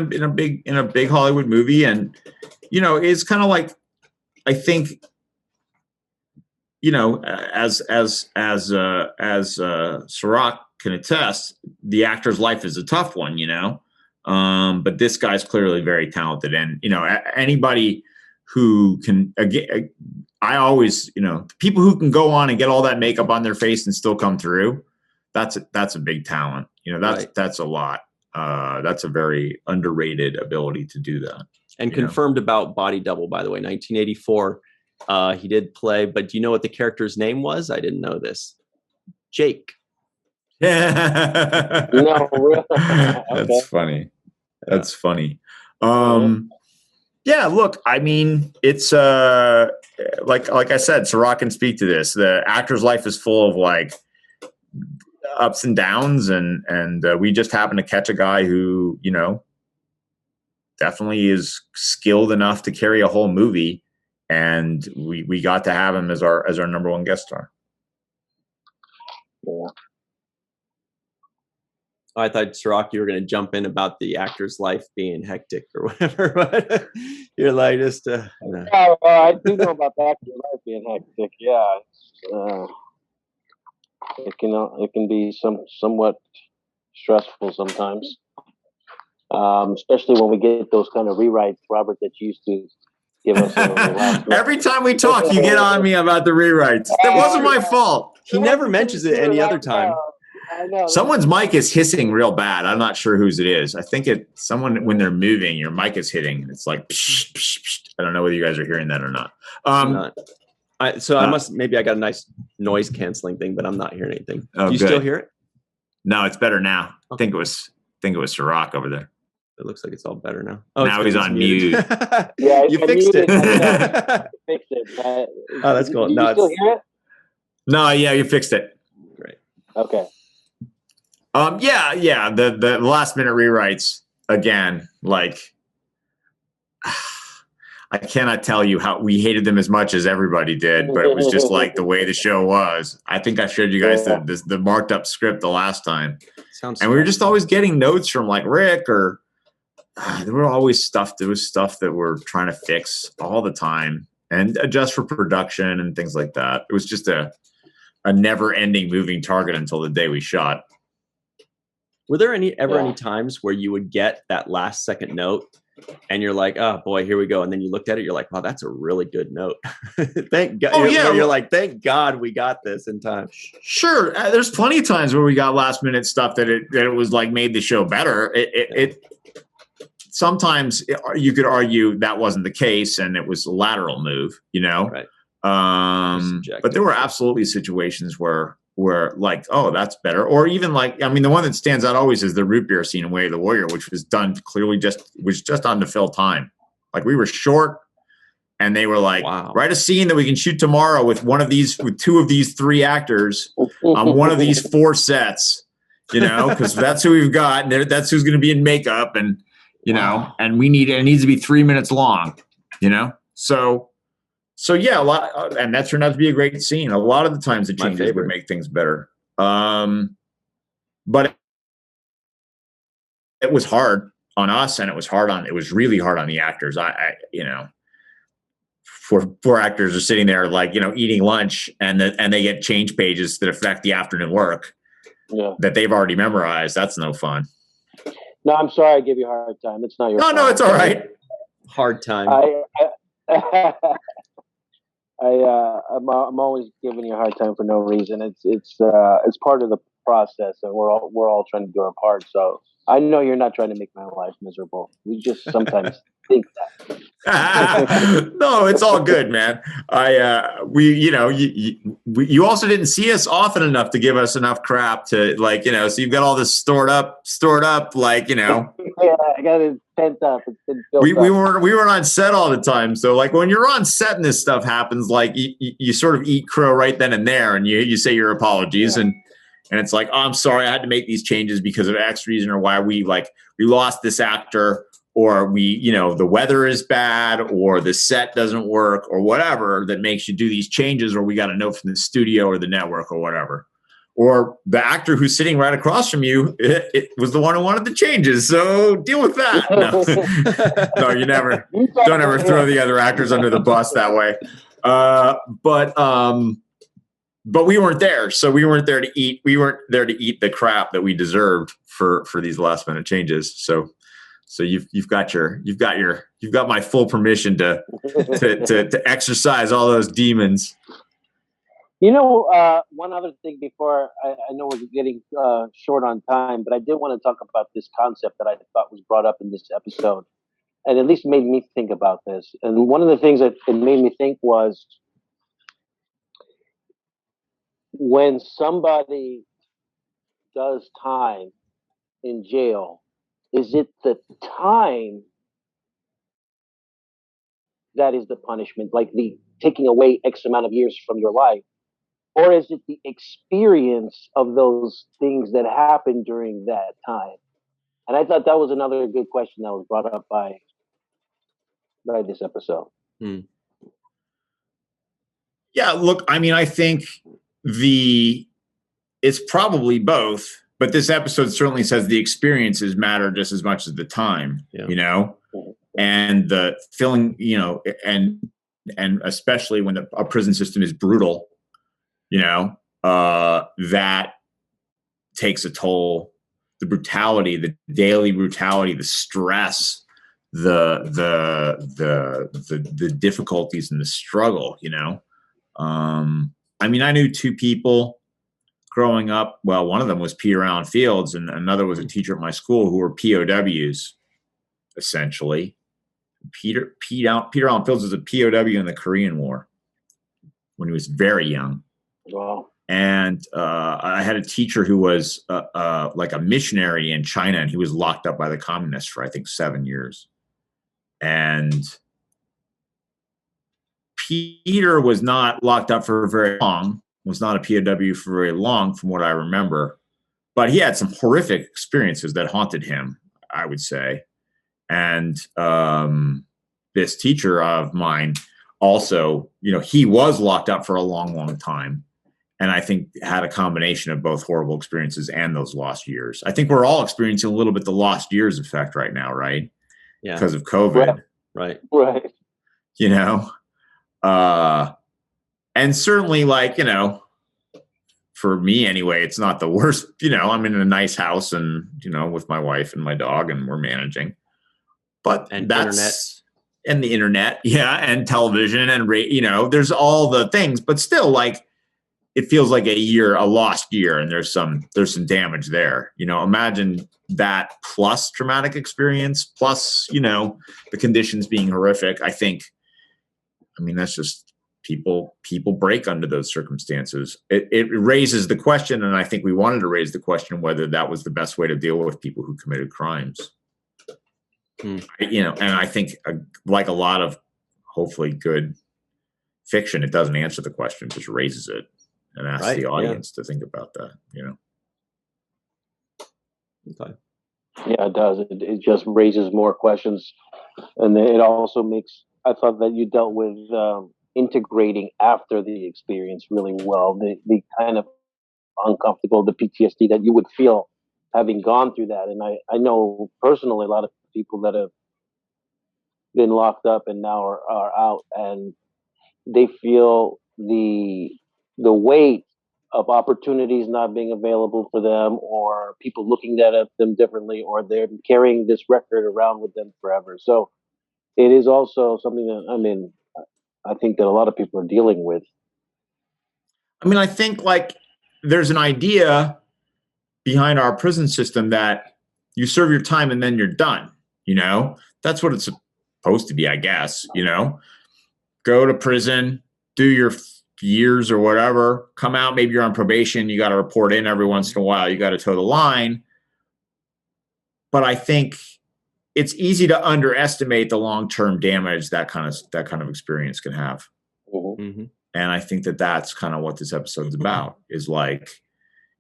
a big Hollywood movie, and it's kind of like, I think, as Cirroc can attest, the actor's life is a tough one, but this guy's clearly very talented, and anybody who can, again, I always, people who can go on and get all that makeup on their face and still come through, that's a big talent. That's a lot. That's a very underrated ability to do that. And confirmed about Body Double, by the way, 1984. He did play, but do you know what the character's name was? I didn't know this. Jake. No, really? That's funny. That's funny. Yeah, look, I mean, it's like I said, Cirroc can speak to this. The actor's life is full of like ups and downs, and we just happen to catch a guy who, definitely is skilled enough to carry a whole movie, and we got to have him as our number one guest star. Yeah. I thought, Cirroc, you were going to jump in about the actor's life being hectic or whatever, but you're like, just I do know about the actor's life being hectic. Yeah, it can be somewhat stressful sometimes. Especially when we get those kind of rewrites, Robert, that you used to give us. Every time we talk, you get on me about the rewrites. That wasn't my fault. He never mentions it any other time. I know. Someone's mic is hissing real bad. I'm not sure whose it is. I think someone, when they're moving, your mic is hitting. It's like, psh, psh, psh. I don't know whether you guys are hearing that or not. I got a nice noise canceling thing, but I'm not hearing anything. Oh, do you still hear it? No, it's better now. I think it was Cirroc over there. It looks like it's all better now. Oh, now he's on mute. Yeah, you fixed it. Fixed it. Oh, that's cool. You still hear it? No, yeah, you fixed it. Great. Okay. Yeah. The last minute rewrites again. Like, I cannot tell you how we hated them as much as everybody did, but it was just like the way the show was. I think I showed you guys the marked up script the last time, and we were just always getting notes from like Rick or. There was stuff that we're trying to fix all the time and adjust for production and things like that. It was just a never ending moving target until the day we shot. Were there any times where you would get that last second note and you're like, oh boy, here we go. And then you looked at it, you're like, wow, that's a really good note. Thank God. You're like, thank God we got this in time. Sure. There's plenty of times where we got last minute stuff that it was like made the show better. Sometimes you could argue that wasn't the case and it was a lateral move, Right. But there were absolutely situations where like, oh, that's better. Or even like, I mean, the one that stands out always is the root beer scene in Way of the Warrior, which was done clearly was just on to fill time. Like we were short and they were like, wow, write a scene that we can shoot tomorrow with two of these three actors on one of these four sets, because that's who we've got. And that's who's going to be in makeup and, and it needs to be 3 minutes long, So yeah, a lot, and that turned out to be a great scene. A lot of the times the changes would make things better. But it was hard on us, and it was really hard on the actors. Four actors are sitting there like, eating lunch and they get change pages that affect the afternoon work that they've already memorized. That's no fun. No, I'm sorry I gave you a hard time. It's not your fault. No, it's all right. Hard time. I'm always giving you a hard time for no reason. It's part of the process, and we're all trying to do our part. So I know you're not trying to make my life miserable. We just sometimes think that. No, it's all good, man. You also didn't see us often enough to give us enough crap to so you've got all this stored up, Yeah, I got it pent up. It's been built we up. weren't on set all the time. So like when you're on set and this stuff happens, like you sort of eat crow right then and there, and you say your apologies and it's like, oh, I'm sorry, I had to make these changes because of X reason or Y. We lost this actor, or the weather is bad, or the set doesn't work, or whatever that makes you do these changes, or we got a note from the studio or the network or whatever. Or the actor who's sitting right across from you, it was the one who wanted the changes. So deal with that. No, no, you don't ever throw the other actors under the bus that way. But we weren't there, so we weren't there to eat. We weren't there to eat the crap that we deserved for these last minute changes. So you've got my full permission to exercise all those demons. One other thing before I know we're getting short on time, but I did want to talk about this concept that I thought was brought up in this episode, and at least made me think about this. And one of the things that it made me think was, when somebody does time in jail, is it the time that is the punishment, like the taking away X amount of years from your life? Or is it the experience of those things that happened during that time? And I thought that was another good question that was brought up by this episode. Yeah, look, I mean, I think it's probably both, but this episode certainly says the experiences matter just as much as the time, and the feeling, and especially when a prison system is brutal, that takes a toll. The brutality, the daily brutality, the stress, the difficulties and the struggle, I mean, I knew two people growing up. Well, one of them was Peter Allen Fields, and another was a teacher at my school, who were POWs, essentially. Peter Allen Fields was a POW in the Korean War when he was very young. Wow. And I had a teacher who was like a missionary in China, and he was locked up by the communists for, I think, 7 years. And Peter was not locked up for very long, was not a POW for very long, from what I remember. But he had some horrific experiences that haunted him, I would say. And this teacher of mine also, he was locked up for a long, long time. And I think had a combination of both horrible experiences and those lost years. I think we're all experiencing a little bit the lost years effect right now, right? Yeah. Because of COVID. Right. And certainly, for me anyway, it's not the worst. I'm in a nice house and, with my wife and my dog, and we're managing. But that's and the internet, and television and there's all the things, but still, it feels like a lost year, and there's some damage there. Imagine that plus traumatic experience, plus, the conditions being horrific. I mean, that's just people break under those circumstances. It raises the question, and I think we wanted to raise the question whether that was the best way to deal with people who committed crimes. And I think like a lot of hopefully good fiction, it doesn't answer the question, it just raises it. And ask the audience to think about that, Okay. Yeah, it does. It just raises more questions. And it also makes, I thought that you dealt with integrating after the experience really well. The kind of uncomfortable, the PTSD that you would feel having gone through that. And I know personally a lot of people that have been locked up and now are out, and they feel the weight of opportunities not being available for them, or people looking at them differently, or they're carrying this record around with them forever. So it is also something that, I think that a lot of people are dealing with. I mean, I think there's an idea behind our prison system that, you serve your time and then you're done. You know, that's what it's supposed to be, I guess. You know, go to prison, do your years or whatever, come out, maybe you're on probation, you got to report in every once in a while, you got to toe the line. But I think it's easy to underestimate the long-term damage that kind of experience can have. Mm-hmm. And I think that that's kind of what this episode's about, is like,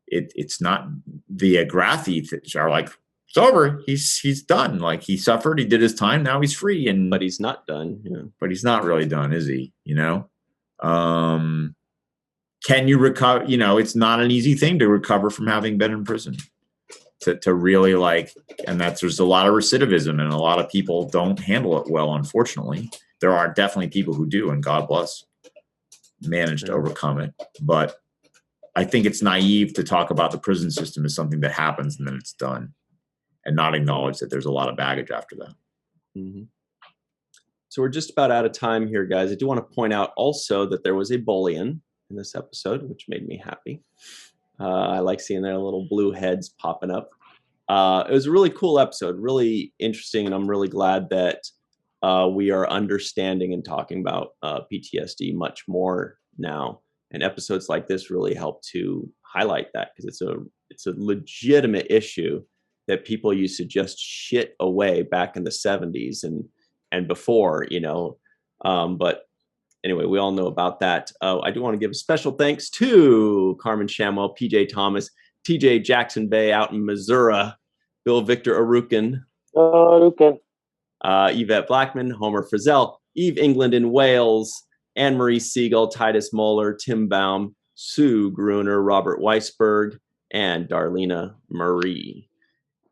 it's not the Agrathi are like, it's over. He's done. Like, he suffered, he did his time, now he's free. But he's not done. Yeah. But he's not really done, is he? You know? Can you recover? You know, it's not an easy thing to recover from having been in prison. To really like, and there's a lot of recidivism, and a lot of people don't handle it well, unfortunately. There are definitely people who do, and God bless, manage to overcome it. But I think it's naive to talk about the prison system as something that happens and then it's done, and not acknowledge that there's a lot of baggage after that. Mm-hmm. So we're just about out of time here, guys. I do want to point out also that there was a bullion in this episode, which made me happy. I like seeing their little blue heads popping up. It was a really cool episode, really interesting, and I'm really glad that we are understanding and talking about PTSD much more now. And episodes like this really help to highlight that, because it's a legitimate issue that people used to just shit away back in the 70s and before, you know. But anyway, we all know about that. I do want to give a special thanks to Carmen Shamwell, PJ Tomas, TJ Jackson-Bey out in Missouri, Bill Victor Arucan, Yvette Blackmon, Homer Frizzell, Eve England in Wales, Anne Marie Segal, Titus Mohler, Tim Baum, Sue Gruner, Robert Weisberg, and Darlena Marie.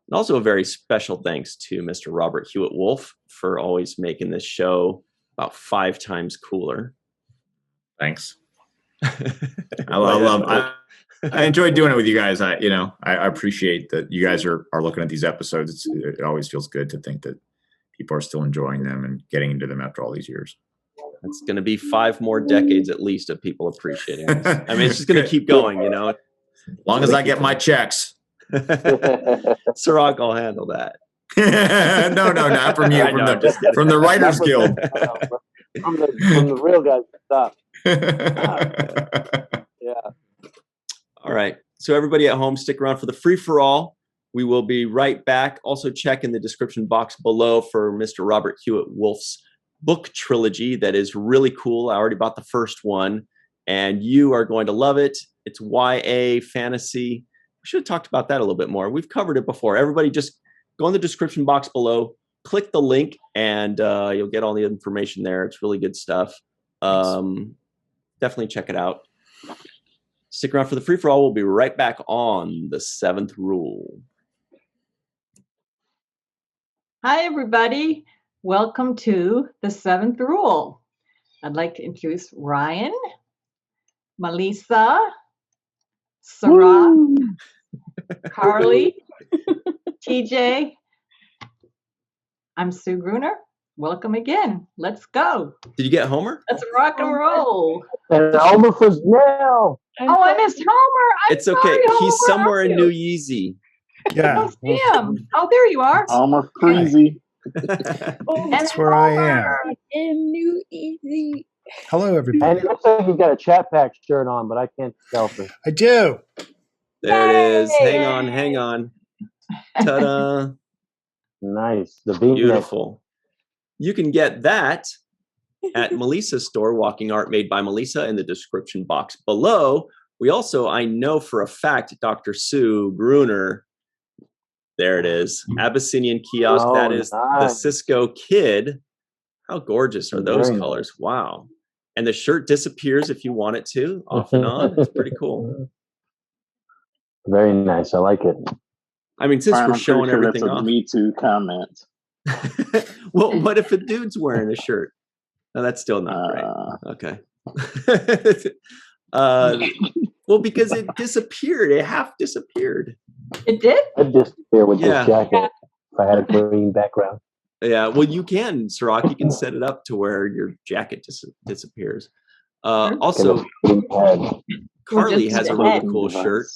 And also a very special thanks to Mr. Robert HEWITT WOLFE for always making this show about 5 times cooler. Thanks. I enjoy doing it with you guys. I appreciate that you guys are looking at these episodes. It always feels good to think that people are still enjoying them and getting into them after all these years. It's going to be 5 more decades at least of people appreciating this. I mean, it's just going to keep going, you know. As long as I get my checks. Cirroc will handle that. No, not from you. From the Writers Guild. From the real guys. Stop. Yeah. All right. So everybody at home, stick around for the free-for-all. We will be right back. Also check in the description box below for Mr. Robert HEWITT WOLFE's book trilogy that is really cool. I already bought the first one, and you are going to love it. It's YA fantasy. We should have talked about that a little bit more. We've covered it before. Everybody just go in the description box below, click the link, and you'll get all the information there. It's really good stuff. Definitely check it out. Stick around for the free-for-all. We'll be right back on the 7th rule. Hi, everybody. Welcome to the 7th rule. I'd like to introduce Ryan, Malissa, Cirroc, Carly, TJ. I'm Sue Gruner. Welcome again. Let's go. Did you get Homer? Let's rock and roll. And Homer Frizzell. Oh, I missed Homer. It's okay. Homer. He's somewhere in New Yeezy. Yeah. Oh, oh, there you are. Homer Freezy. That's where I am. In New Easy. Hello, everybody. And it looks like he's got a Chat Pack shirt on, but I can't tell for. I do. There it is. Yay. Hang on. Ta-da. Nice. The V-neck. Beautiful. You can get that at Melissa's store, Walking Art Made by Melissa, in the description box below. We also, I know for a fact, Dr. Sue Gruner, there it is, Abyssinian kiosk. Oh, that is nice. the Sisko Kid. How gorgeous are those Very colors? Wow. And the shirt disappears if you want it to, off and on. It's pretty cool. Very nice. I like it. I mean, since Brian, we're I'm showing pretty sure everything that's a off. Me Too comment. Well, what if a dude's wearing a shirt? No, that's still not right. Okay. Well, because it disappeared. It half disappeared. It did? I'd disappear with Yeah. this jacket if I had a green background. Yeah. Well, you can, Cirroc. You can set it up to where your jacket disappears. Also, Carly just has a the really head. cool shirt.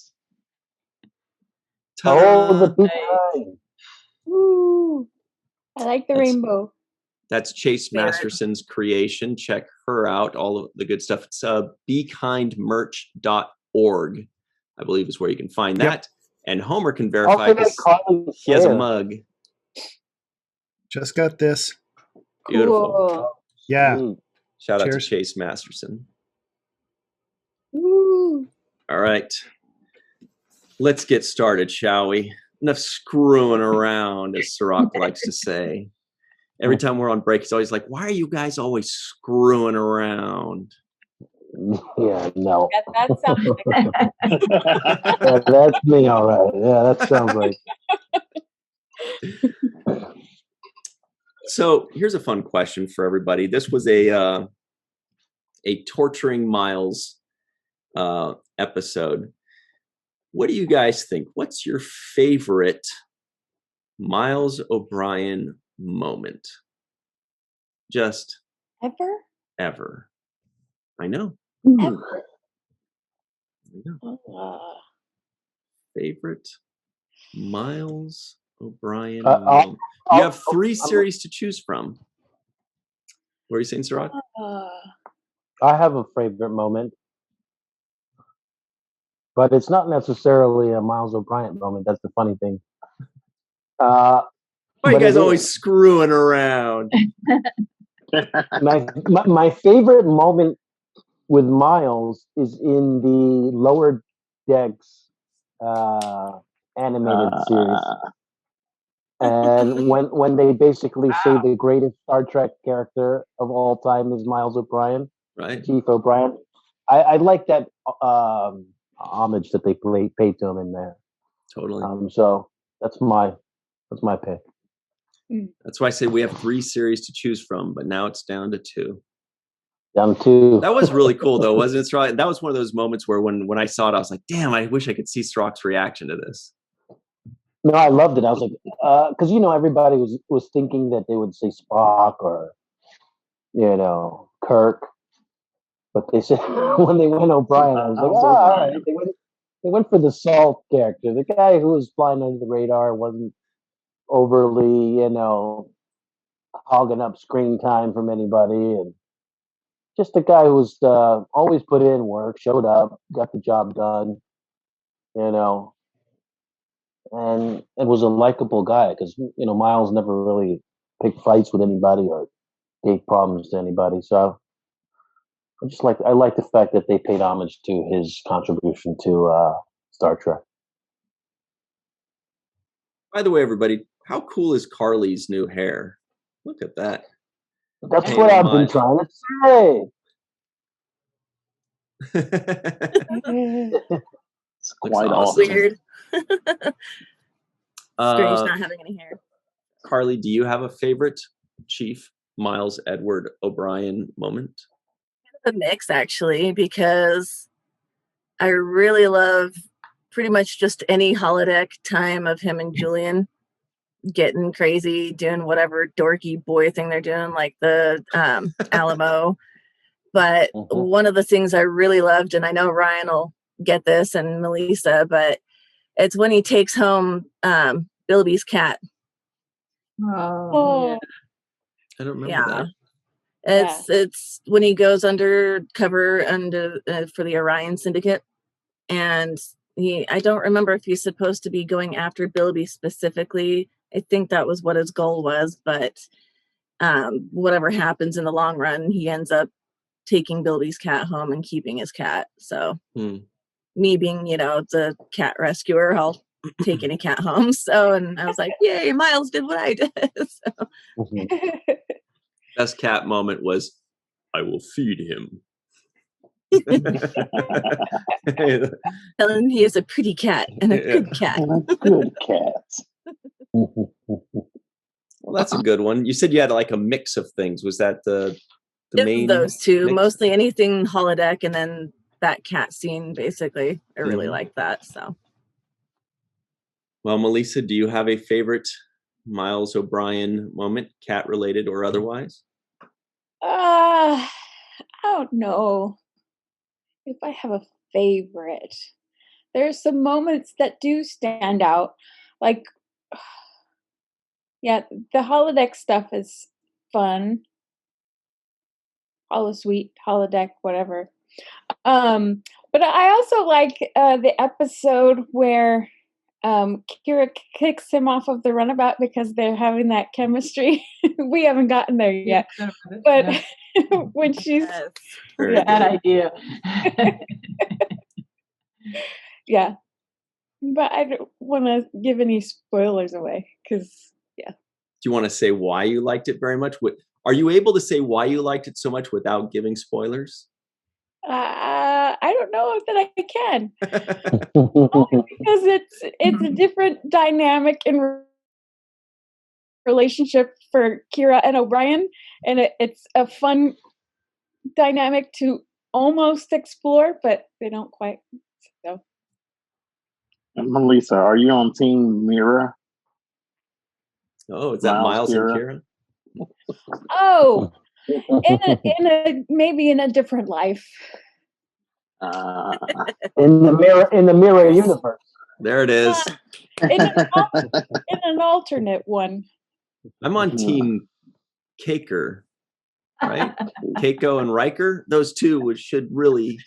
Oh, the Ta-da! behind. Ooh, I like the rainbow. That's Chase Favorite. Masterson's creation. Check her out. All of the good stuff. It's bekindmerch.org, I believe is where you can find that. And Homer can verify Also, because Carly he has a Fair. mug. Just got this. Beautiful. Cool. Yeah. Mm. Shout out to Cheers. Chase Masterson. Ooh. All right. Let's get started, shall we? Enough screwing around, as Cirroc likes to say. Every time we're on break, he's always like, why are you guys always screwing around? Yeah, no. That sounds Yeah, that's me, all right. Yeah, that sounds like. So here's a fun question for everybody. This was a torturing Miles episode. What do you guys think? What's your favorite Miles O'Brien moment? Just ever. I know. ever. Favorite Miles O'Brien I'll- moment. You have I'll- 3 series to choose from. What are you saying, Cirroc? I have a favorite moment, but it's not necessarily a Miles O'Brien moment. That's the funny thing. Why are you But guys it always is. screwing around? My favorite moment with Miles is in the Lower Decks animated series, and when they basically say the greatest Star Trek character of all time is Miles O'Brien, Right? Chief O'Brien. I like that homage that they paid to him in there. Totally. So that's my pick. That's why I say we have 3 series to choose from, but now it's down to 2. Down to That was really cool, though, wasn't it, Cirroc? That was one of those moments where when I saw it, I was like, damn, I wish I could see Cirroc's reaction to this. No, I loved it. I was like, because everybody was thinking that they would say Spock or Kirk, but they said when they went O'Brien, I was like, all right. They went for the Salt character, the guy who was flying under the radar, wasn't overly, hogging up screen time from anybody, and just a guy who was always put in work, showed up, got the job done, and it was a likable guy because Miles never really picked fights with anybody or gave problems to anybody. So I like the fact that they paid homage to his contribution to Star Trek. By the way, everybody, how cool is Carly's new hair? Look at that. That's Paying what I've been homage. trying to say. It's quite awesome. awesome. Weird. Strange not having any hair. Carly, do you have a favorite Chief Miles Edward O'Brien moment? The mix, actually, because I really love pretty much just any holodeck time of him and Julian getting crazy, doing whatever dorky boy thing they're doing, like the Alamo. But one of the things I really loved, and I know Ryan will get this and Melissa, but it's when he takes home Bilby's cat. Oh, I don't remember that. It's when he goes undercover for the Orion Syndicate, and I don't remember if he's supposed to be going after Bilby specifically. I think that was what his goal was, but whatever happens in the long run, he ends up taking Bilby's cat home and keeping his cat. So me being, the cat rescuer, I'll take any cat home. So, and I was like, yay, Miles did what I did. So. Best cat moment was, I will feed him. Tell him he is a pretty cat and a good cat. And a good cat. Well, that's a good one. You said you had like a mix of things. Was that the main? Those two, mix? mostly anything holodeck, and then that cat scene. Basically, I really like that. So, well, Melissa, do you have a favorite Miles O'Brien moment, cat related or otherwise? I don't know if I have a favorite. There's some moments that do stand out, like Yeah, the holodeck stuff is fun. Holosuite, holodeck, whatever. But I also like the episode where Kira kicks him off of the runabout because they're having that chemistry. We haven't gotten there yet, but when she's bad idea. Yeah, but I don't want to give any spoilers away because Do you want to say why you liked it very much? Are you able to say why you liked it so much without giving spoilers? I don't know that I can. Only because it's a different dynamic in relationship for Kira and O'Brien, and it's a fun dynamic to almost explore, but they don't quite. So, Melissa, are you on Team Mira? Oh, is that Miles and Kira? Oh, maybe in a different life. In the mirror universe. There it is. In an alternate one. I'm on Team Kaker, right? Keiko and Riker. Those two should really.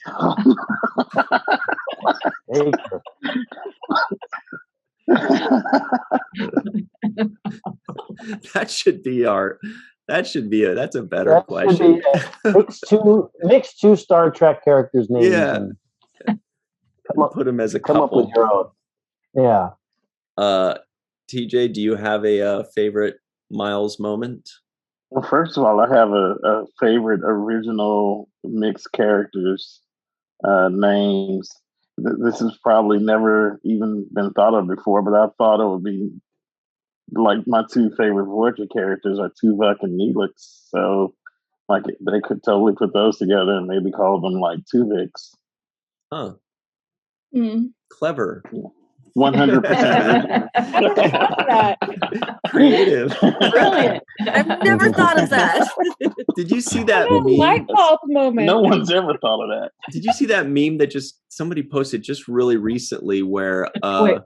That's a better question. Mix two Star Trek characters' names. Yeah. Put them as a couple. Come up with your own. Yeah. TJ, do you have a favorite Miles moment? Well, first of all, I have a favorite original mixed characters names. This has probably never even been thought of before, but I thought it would be like my two favorite Voyager characters are Tuvok and Neelix. So like they could totally put those together and maybe call them like Tuvix. Huh. Mm. Clever. 100%. Creative. Brilliant. I've never thought of that. Did you see that meme? Light bulb moment. No one's ever thought of that. Did you see that meme that just somebody posted just really recently where Chakotay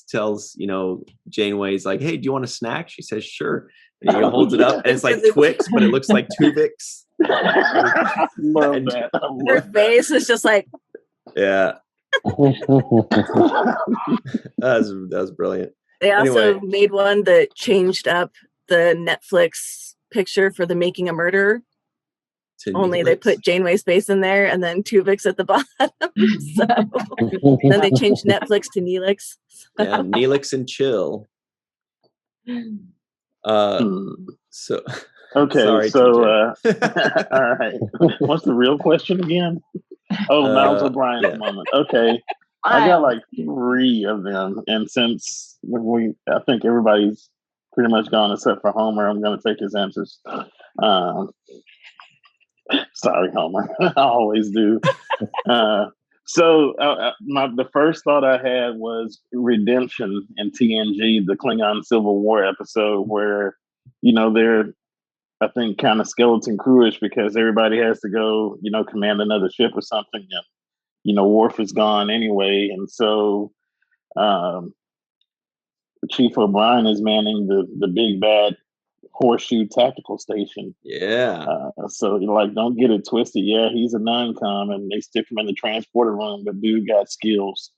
tells, Janeway's like, hey, do you want a snack? She says, sure. And he holds it up and it's like Twix, but it looks like Tuvix. I love that. Her face is just like, yeah. That was brilliant. They also made one that changed up the Netflix picture for the Making a Murderer. Only they put Janeway's face in there and then Tuvix at the bottom. So then they changed Netflix to Neelix. Yeah, Neelix and Chill. So okay, sorry, so all right. What's the real question again? Oh, Miles O'Brien's moment. Okay. I got like 3 of them, and since I think everybody's pretty much gone except for Homer, I'm going to take his answers. Sorry, Homer. I always do. The first thought I had was Redemption in TNG, the Klingon Civil War episode, where they're, I think, kind of skeleton crewish because everybody has to go, command another ship or something, and Worf is gone anyway, and so Chief O'Brien is manning the big bad Horseshoe Tactical Station. Yeah. So don't get it twisted. Yeah, he's a non-com, and they stick him in the transporter room, but dude got skills.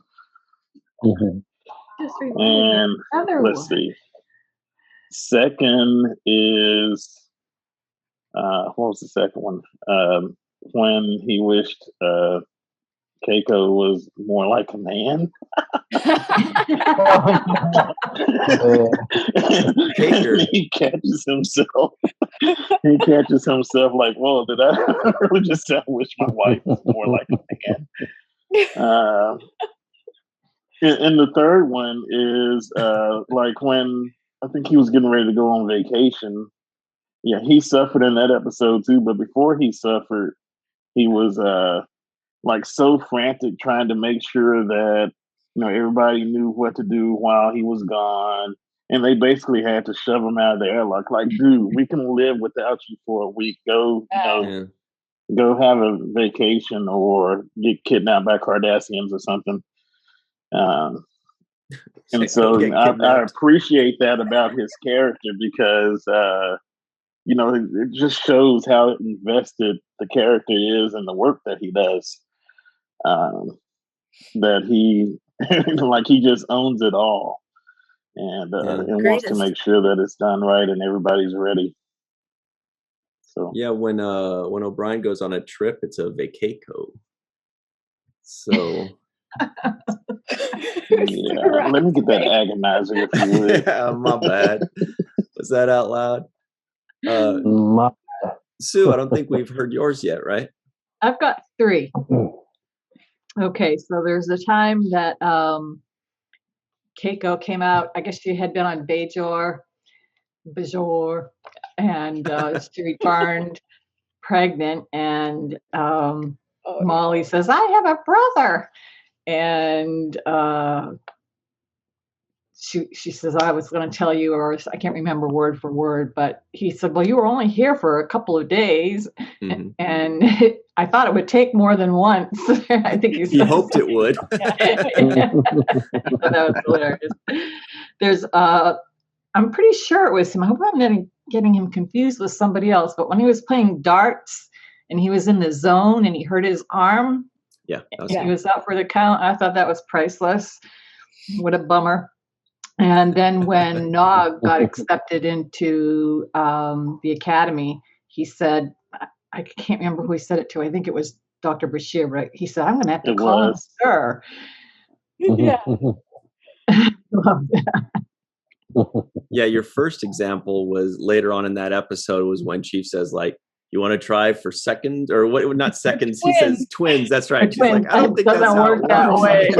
Mm-hmm. And let's see. Second is what was the second one? When he wished Keiko was more like a man. He catches himself. Like, whoa, did I really just wish my wife was more like a man? And the third one is like when I think he was getting ready to go on vacation. Yeah, he suffered in that episode too, but before he suffered, he was like so frantic trying to make sure that everybody knew what to do while he was gone, and they basically had to shove him out of the airlock. Like, dude, we can live without you for a week. Go, go have a vacation or get kidnapped by Cardassians or something. And so I appreciate that about his character because, it just shows how invested the character is in the work that he does. That he, he just owns it all and wants to make sure that it's done right and everybody's ready. So yeah, when O'Brien goes on a trip, it's a vacaco. So yeah, let me get that agonizer if you would. Yeah, my bad. Was that out loud? Sue, I don't think we've heard yours yet, right? I've got 3. Okay, so there's a time that Keiko came out. I guess she had been on Bajor, and she returned pregnant, and Molly says, "I have a brother," and she says, "I was going to tell you," or I can't remember word for word, but he said, "Well, you were only here for a couple of days," and I thought it would take more than once. I think he hoped it would. That was hilarious. There's, I'm pretty sure it was him. I hope I'm not getting him confused with somebody else. But when he was playing darts and he was in the zone and he hurt his arm, he was out for the count. I thought that was priceless. What a bummer. And then when Nog got accepted into the academy, he said, I can't remember who he said it to. I think it was Dr. Bashir, right? He said, "I'm going to have to call him sir." Yeah. Yeah, your first example was later on in that episode was when Chief says, like, "You want to try for seconds?" Or what? Not seconds. He says twins. That's right. She's like, "I don't think that's how it works." That way.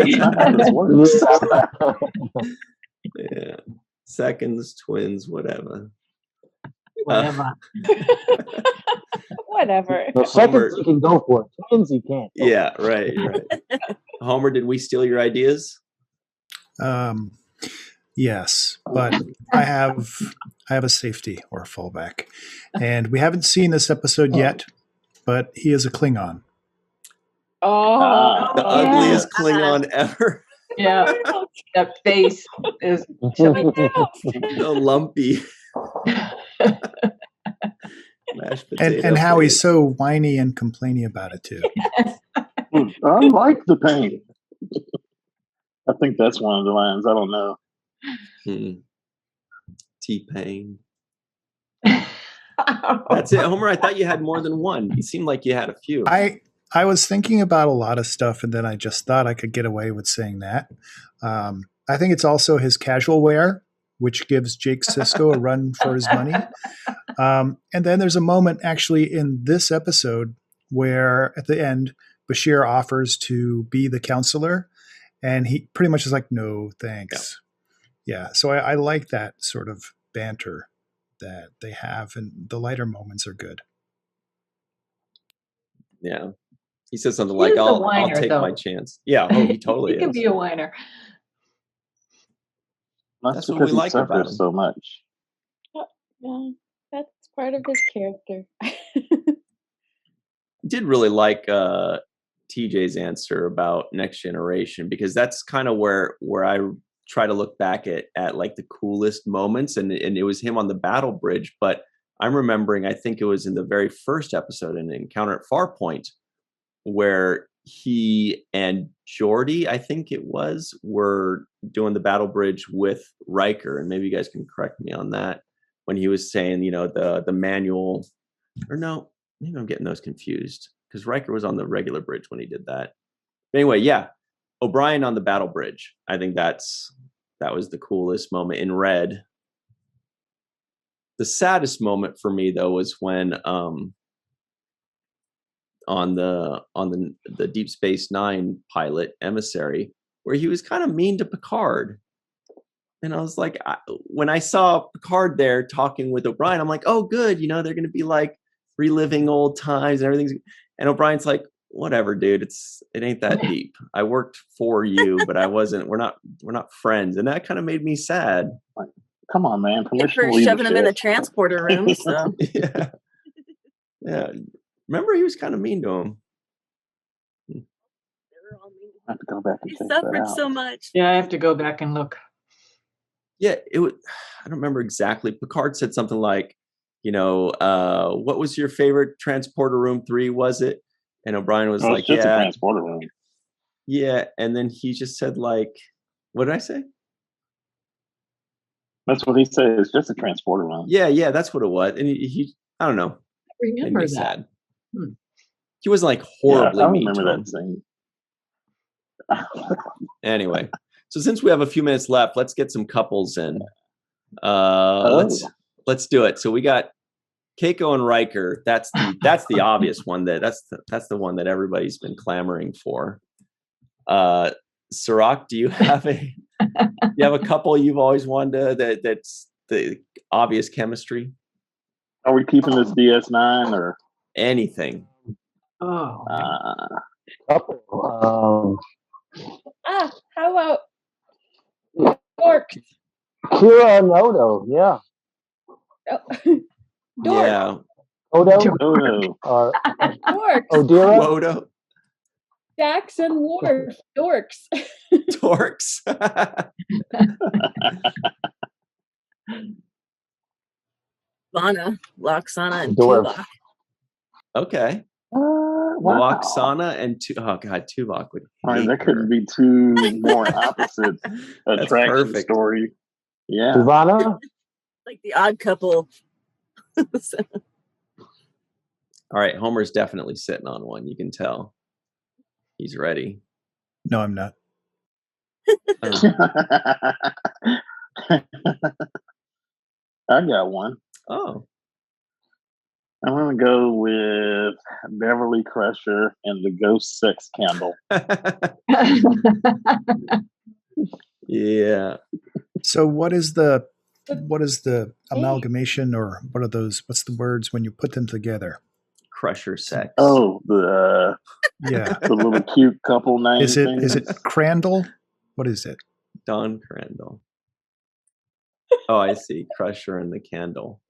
Yeah. Seconds, twins, whatever. Whatever. The seconds you can go for, twins you can't. Yeah, right. Homer, did we steal your ideas? Yes, but I have a safety or a fallback, and we haven't seen this episode yet, but he is a Klingon. The ugliest Klingon ever. Yeah, that face is so lumpy. And how he's so whiny and complaining about it too. I like the pain. I think that's one of the lines. I don't know. T-Pain. That's it, Homer. I thought you had more than one. You seemed like you had a few. I was thinking about a lot of stuff, and then I just thought I could get away with saying that. I think it's also his casual wear, which gives Jake Sisko a run for his money. And then there's a moment actually in this episode where at the end, Bashir offers to be the counselor, and he pretty much is like, "No, thanks." Yeah. So I like that sort of banter that they have, and the lighter moments are good. Yeah. He says something like, I'll take my chance. Yeah. Oh, he totally he can be a whiner. That's what we like about him so much. Yeah, that's part of his character. Did really like TJ's answer about Next Generation, because that's kind of where I try to look back at like the coolest moments, and it was him on the battle bridge. But I'm remembering, I think it was in the very first episode in Encounter at Farpoint, where he and Geordi, I think it was, were doing the battle bridge with Riker, and maybe you guys can correct me on that, when he was saying, the manual, or no, maybe I'm getting those confused, because Riker was on the regular bridge when he did that. But anyway, yeah, O'Brien on the battle bridge. I think that was the coolest moment in Red. The saddest moment for me, though, was when on the Deep Space Nine pilot Emissary, where he was kind of mean to Picard. And I was like, when I saw Picard there talking with O'Brien, I'm like, oh, good, they're going to be like reliving old times and everything. And O'Brien's like, whatever, dude, it ain't that deep. I worked for you, but we're not friends. And that kind of made me sad. Like, come on, man. For shoving him in the transporter room. So. Yeah. Remember, he was kind of mean to him. They were all mean to I have to go back and He check that suffered out. so much. Yeah, I have to go back and look. Yeah, it was. I don't remember exactly. Picard said something like, what was your favorite transporter room 3? Was it? And O'Brien was Oh, like, it's just a yeah, transporter room. yeah. And then he just said like, what did I say? That's what he said. It's just a transporter room. Yeah, that's what it was. And he I don't know. Made Remember me that. sad. Hmm. He wasn't like Yeah, horribly I mean remember to him. that scene. Anyway, so since we have a few minutes left, let's get some couples in. Let's do it. So we got Keiko and Riker. That's the obvious one. That's the one that everybody's been clamoring for. Cirroc, do you have a couple you've always wanted that's the obvious chemistry? Are we keeping this DS9 or Anything? Oh, Couple. How about Dork? Kira and Odo, yeah. Dork. Yeah. Odo Odo? or Dork. Odira. Wodo. Jackson Wharf. Dorks. Torques. Vana, Loxana, and Dwarf. Tuvok. Okay. Wow. Loxana and oh god, Tuvok would hate There her. couldn't be two more opposite That's attraction perfect. story. Yeah. Ivana. Like the odd couple. So, All right, Homer's definitely sitting on one. You can tell. He's ready. No, I'm not. I got one. Oh. I'm going to go with Beverly Crusher and the Ghost Sex Candle. Yeah. So what is the amalgamation, or what are those? What's the words when you put them together? Crusher sex. Oh, the little cute couple name. Is it Crandall? What is it? Don Crandall. Oh, I see. Crusher and the candle.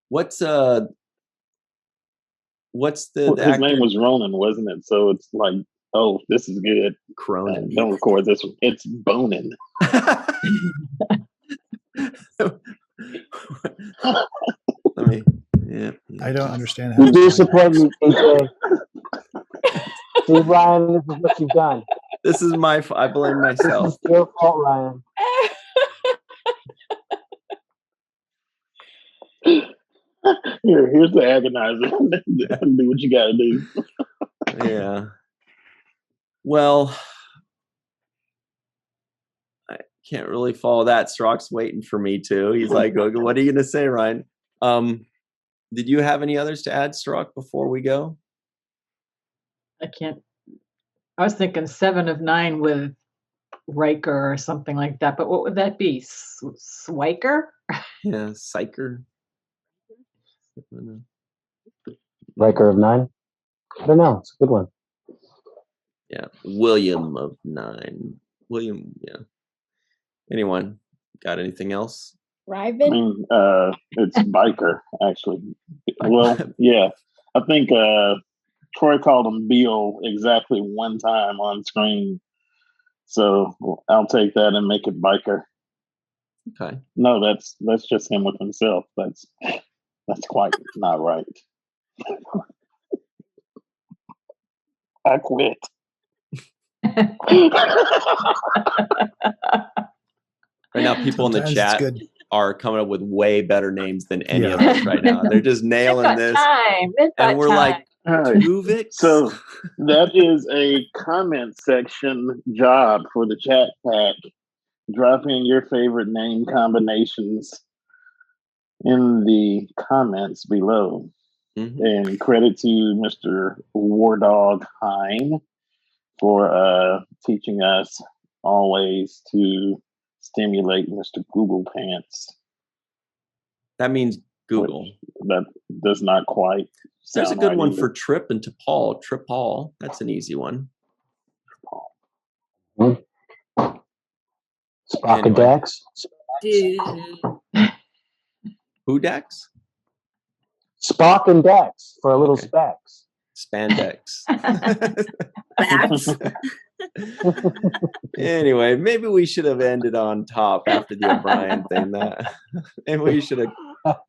What's the his name was Ronan, wasn't it? So it's like, oh, this is good. Cronin. Don't record this one. It's Bonin. Let me. Yeah. I don't understand how. You do support me, PJ. See, Ryan, this is what you've done. This is my. I blame myself. It's your fault, Ryan. Here's the agonizer. Do what you gotta do. Yeah. Well, I can't really follow that. Cirroc's waiting for me too. He's like, "What are you gonna say, Ryan?" Did you have any others to add, Cirroc, before we go? I can't. I was thinking 7 of 9 with Riker or something like that. But what would that be? Swiker? Yeah, Psyker. Riker of 9. I don't know. It's a good one. Yeah, William of 9. William. Yeah. Anyone got anything else? I Riven? mean, it's Biker, actually. Well, yeah. I think Troy called him Beal exactly one time on screen. So I'll take that and make it Biker. Okay. No, that's just him with himself. That's quite not right. I quit. Right now, people in the Sometimes chat it's good. are coming up with way better names than any of us right now. They're just nailing this. And we're like, Tuvix? So that is a comment section job for the chat pack. Drop in your favorite name combinations in the comments below. Mm-hmm. And credit to Mr. Wardog Hine for teaching us always to stimulate Mr. Google Pants. That means Google. That does not quite sound There's a good right one either. for Trip and T'Pol. Trip-Paul. That's an easy one. Spockadax. dude. Who Dax? Spock and Dax for a little Spax. Spandex. Bats. Anyway, maybe we should have ended on top after the O'Brien thing. Maybe we should have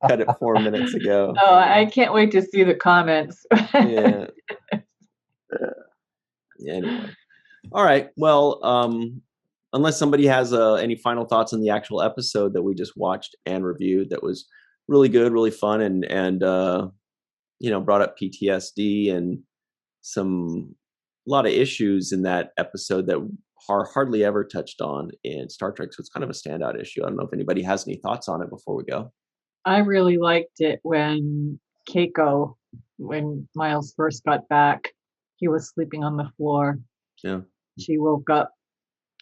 cut it 4 minutes ago. Oh, I can't wait to see the comments. Yeah. Anyway. All right. Well, unless somebody has any final thoughts on the actual episode that we just watched and reviewed, that was really good, really fun, and brought up PTSD and a lot of issues in that episode that are hardly ever touched on in Star Trek. So it's kind of a standout issue. I don't know if anybody has any thoughts on it before we go. I really liked it when Keiko, when Miles first got back, he was sleeping on the floor. Yeah. She woke up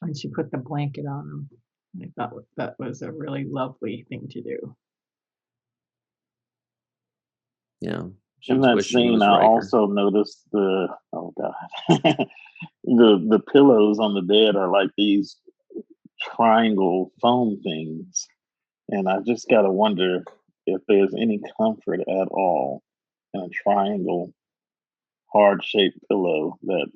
and she put the blanket on him. I thought that was a really lovely thing to do. Yeah. In that scene, I also noticed the pillows on the bed are like these triangle foam things, and I just gotta wonder if there's any comfort at all in a triangle, hard-shaped pillow that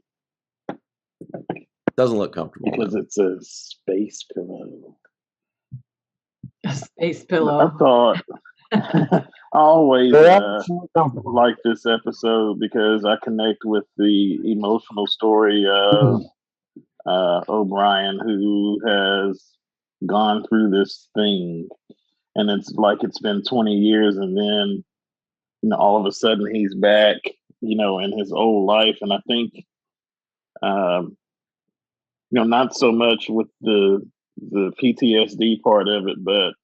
doesn't look comfortable because it's a space pillow. A space pillow. I thought. I always like this episode because I connect with the emotional story of O'Brien, who has gone through this thing, and it's like it's been 20 years, and then all of a sudden he's back, in his old life, and I think, not so much with the PTSD part of it, but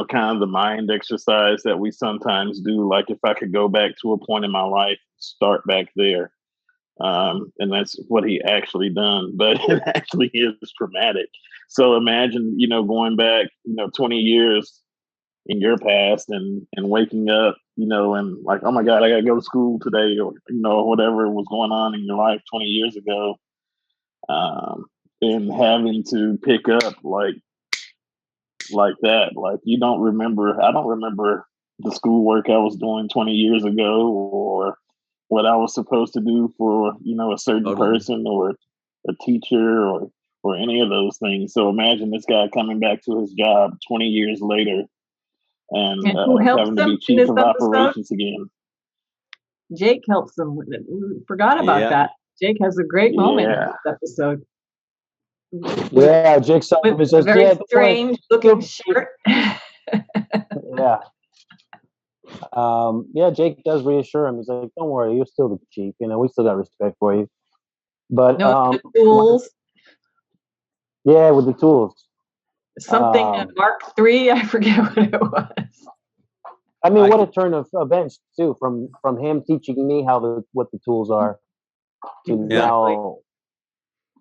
kind of the mind exercise that we sometimes do. Like if I could go back to a point in my life, start back there. And that's what he actually done, but it actually is traumatic. So imagine, going back, 20 years in your past and waking up, and like, oh my God, I got to go to school today, or, whatever was going on in your life 20 years ago. And having to pick up like that, like I don't remember the schoolwork I was doing 20 years ago, or what I was supposed to do for a certain person or a teacher or any of those things. So imagine this guy coming back to his job 20 years later and having to be chief of operations again. Jake helps him with it. We forgot about that. Jake has a great moment in this episode. Yeah, Jake with a very strange looking shirt. Yeah, Jake does reassure him. He's like, "Don't worry, you're still the chief. We still got respect for you." But the tools. Yeah, with the tools. Something at Mark III. I forget what it was. I mean, what a turn of events too, from him teaching me what the tools are to now.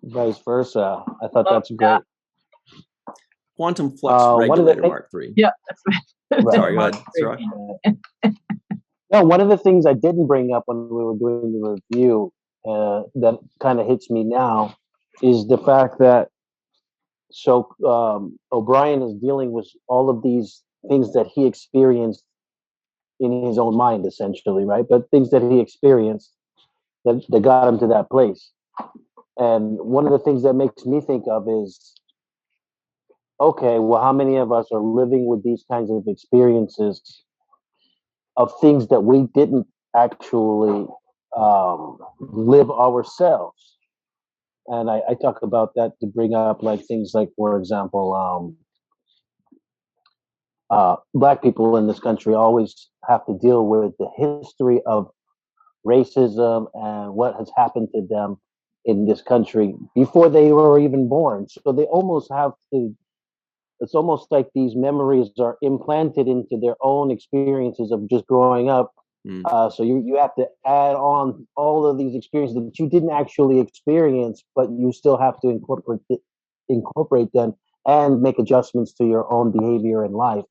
Vice versa. I thought that's great. Quantum flux regulator Mark III. Yeah, that's right. Sorry, go ahead. Cirroc. No, one of the things I didn't bring up when we were doing the review that kind of hits me now is the fact that O'Brien is dealing with all of these things that he experienced in his own mind, essentially, right? But things that he experienced that got him to that place. And one of the things that makes me think of is, okay, well, how many of us are living with these kinds of experiences of things that we didn't actually live ourselves? And I talk about that to bring up like things like, for example, Black people in this country always have to deal with the history of racism and what has happened to them in this country before they were even born. So they almost have to, it's almost like these memories are implanted into their own experiences of just growing up. So you have to add on all of these experiences that you didn't actually experience, but you still have to incorporate them and make adjustments to your own behavior in life.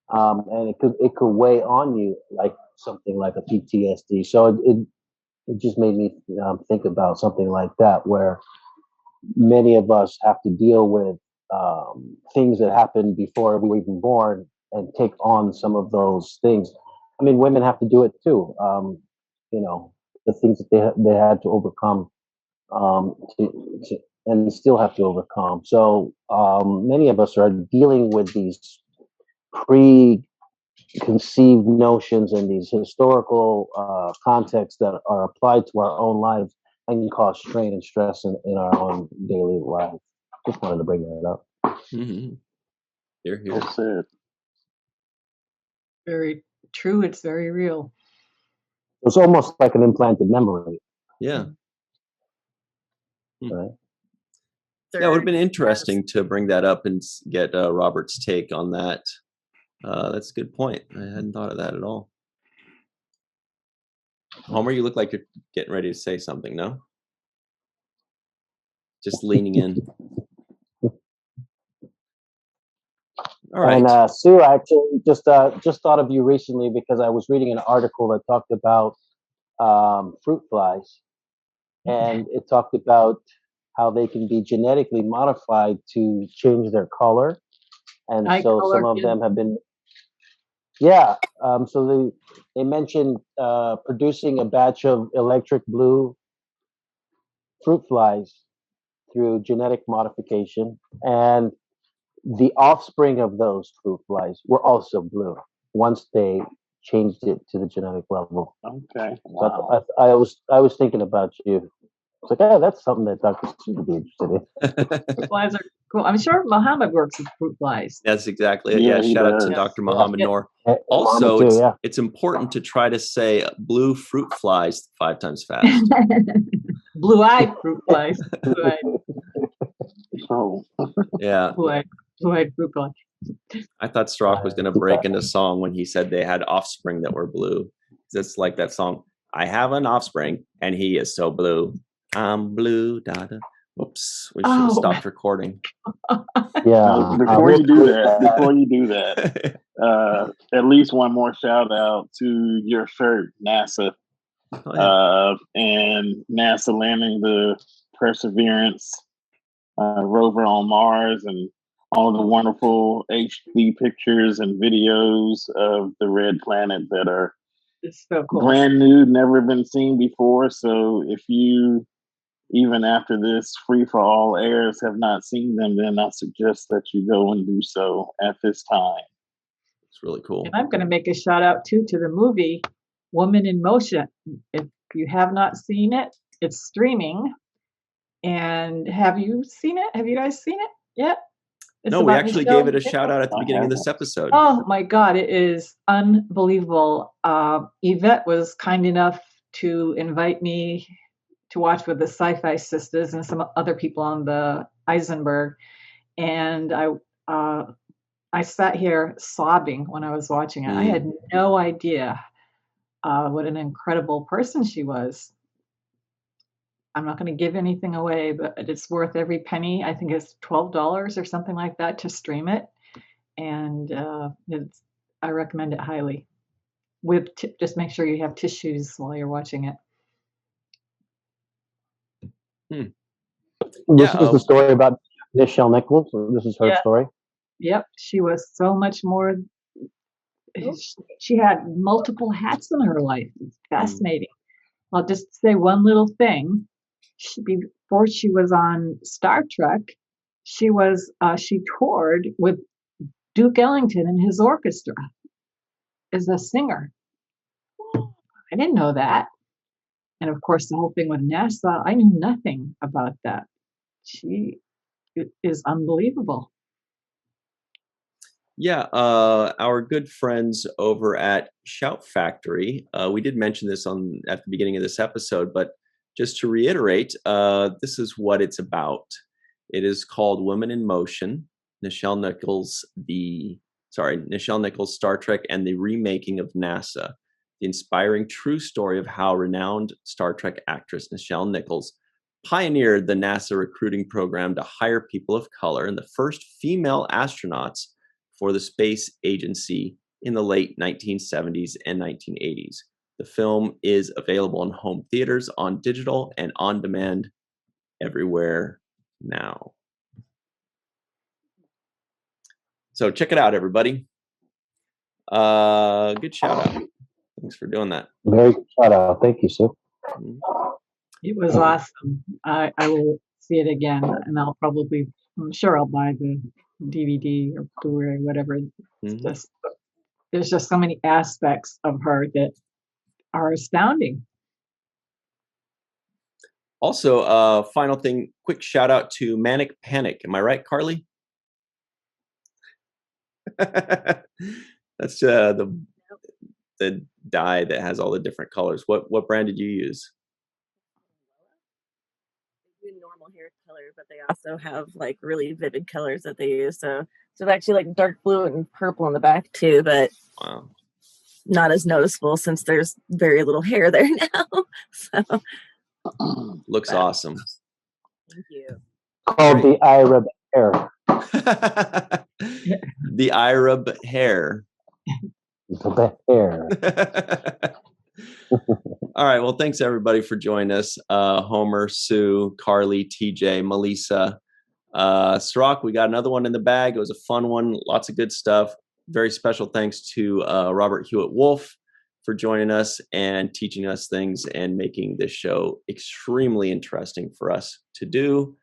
And it could weigh on you like something like a PTSD. So it just made me think about something like that, where many of us have to deal with things that happened before we were even born and take on some of those things. I mean, women have to do it too. You know, the things that they had to overcome, and still have to overcome. So many of us are dealing with these preconceived notions and these historical contexts that are applied to our own lives and can cause strain and stress in our own daily life. Just wanted to bring that up. Mm-hmm. Here. Well said. Very true. It's very real. It's almost like an implanted memory. Yeah. Right? Yeah, it would have been interesting to bring that up and get Robert's take on that. That's a good point. I hadn't thought of that at all. Homer, you look like you're getting ready to say something, no? Just leaning in. All right. And Sue, I actually just thought of you recently because I was reading an article that talked about fruit flies, and it talked about how they can be genetically modified to change their color, and so some of them have been. Yeah, so they mentioned producing a batch of electric blue fruit flies through genetic modification, and the offspring of those fruit flies were also blue once they changed it to the genetic level. Okay. Wow. So I was thinking about you. It's like, oh, that's something that Dr. Sue would be interested in. Fruit flies are cool. I'm sure Muhammad works with fruit flies. That's exactly it. Yeah, shout out to Dr. Muhammad Noor. Also, it's important to try to say blue fruit flies 5 times fast. Blue-eyed fruit flies. Blue-eyed. Oh. Yeah. Blue-eyed fruit flies. I thought Cirroc was going to break into song when he said they had offspring that were blue. It's like that song, I have an offspring and he is so blue. I'm blue, da-da. Whoops, we should have stopped recording. Yeah. Before you do that, at least one more shout out to your shirt, NASA. And NASA landing the Perseverance rover on Mars, and all the wonderful HD pictures and videos of the red planet that are so cool. Brand new, never been seen before. So if you, even after this free for all airs, have not seen them, then I suggest that you go and do so at this time. It's really cool. And I'm going to make a shout out too to the movie Woman in Motion. If you have not seen it, it's streaming. And have you seen it? Have you guys seen it yet? No, we actually gave it a shout out at the beginning of this episode. Oh my God, it is unbelievable. Yvette was kind enough to invite me to watch with the Sci-Fi Sisters and some other people on the Eisenberg. And I sat here sobbing when I was watching it. I had no idea what an incredible person she was. I'm not going to give anything away, but it's worth every penny. I think it's $12 or something like that to stream it. And I recommend it highly. With just make sure you have tissues while you're watching it. This is the story about Nichelle Nichols. This is her story. Yep. She was so much more. She had multiple hats in her life. It's fascinating. I'll just say one little thing. Before she was on Star Trek, she toured with Duke Ellington and his orchestra as a singer. I didn't know that. And of course, the whole thing with NASA, I knew nothing about that. She is unbelievable. Yeah, our good friends over at Shout Factory, we did mention this at the beginning of this episode, but just to reiterate, this is what it's about. It is called Women in Motion, Nichelle Nichols, Star Trek, and the remaking of NASA, the inspiring true story of how renowned Star Trek actress Nichelle Nichols pioneered the NASA recruiting program to hire people of color and the first female astronauts for the space agency in the late 1970s and 1980s. The film is available in home theaters, on digital, and on demand everywhere now. So check it out, everybody. Good shout out. Thanks for doing that. Very good shout out. Thank you, Sue. Mhm. It was awesome. I will see it again, and I'm sure I'll buy the DVD or Blu-ray, whatever. It's Mhm. just, there's just so many aspects of her that are astounding. Also, final thing, quick shout out to Manic Panic. Am I right, Carly? That's the dye that has all the different colors. What brand did you use? They do normal hair color, but they also have like really vivid colors that they use. So it's actually like dark blue and purple in the back too, but Wow. not as noticeable since there's very little hair there now. So Looks awesome. thank you. Called the Arab hair. The Arab hair. The hair. All right. Well, thanks everybody for joining us. Homer, Sue, Carly, TJ, Melissa, Cirroc. We got another one in the bag. It was a fun one. Lots of good stuff. Very special thanks to Robert HEWITT WOLFE for joining us and teaching us things and making this show extremely interesting for us to do.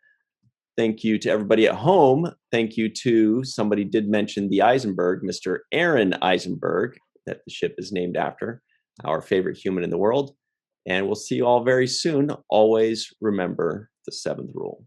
Thank you to everybody at home. Thank you to, somebody did mention the Eisenberg, Mr. Aron Eisenberg, that the ship is named after, our favorite human in the world. And we'll see you all very soon. Always remember the 7th rule.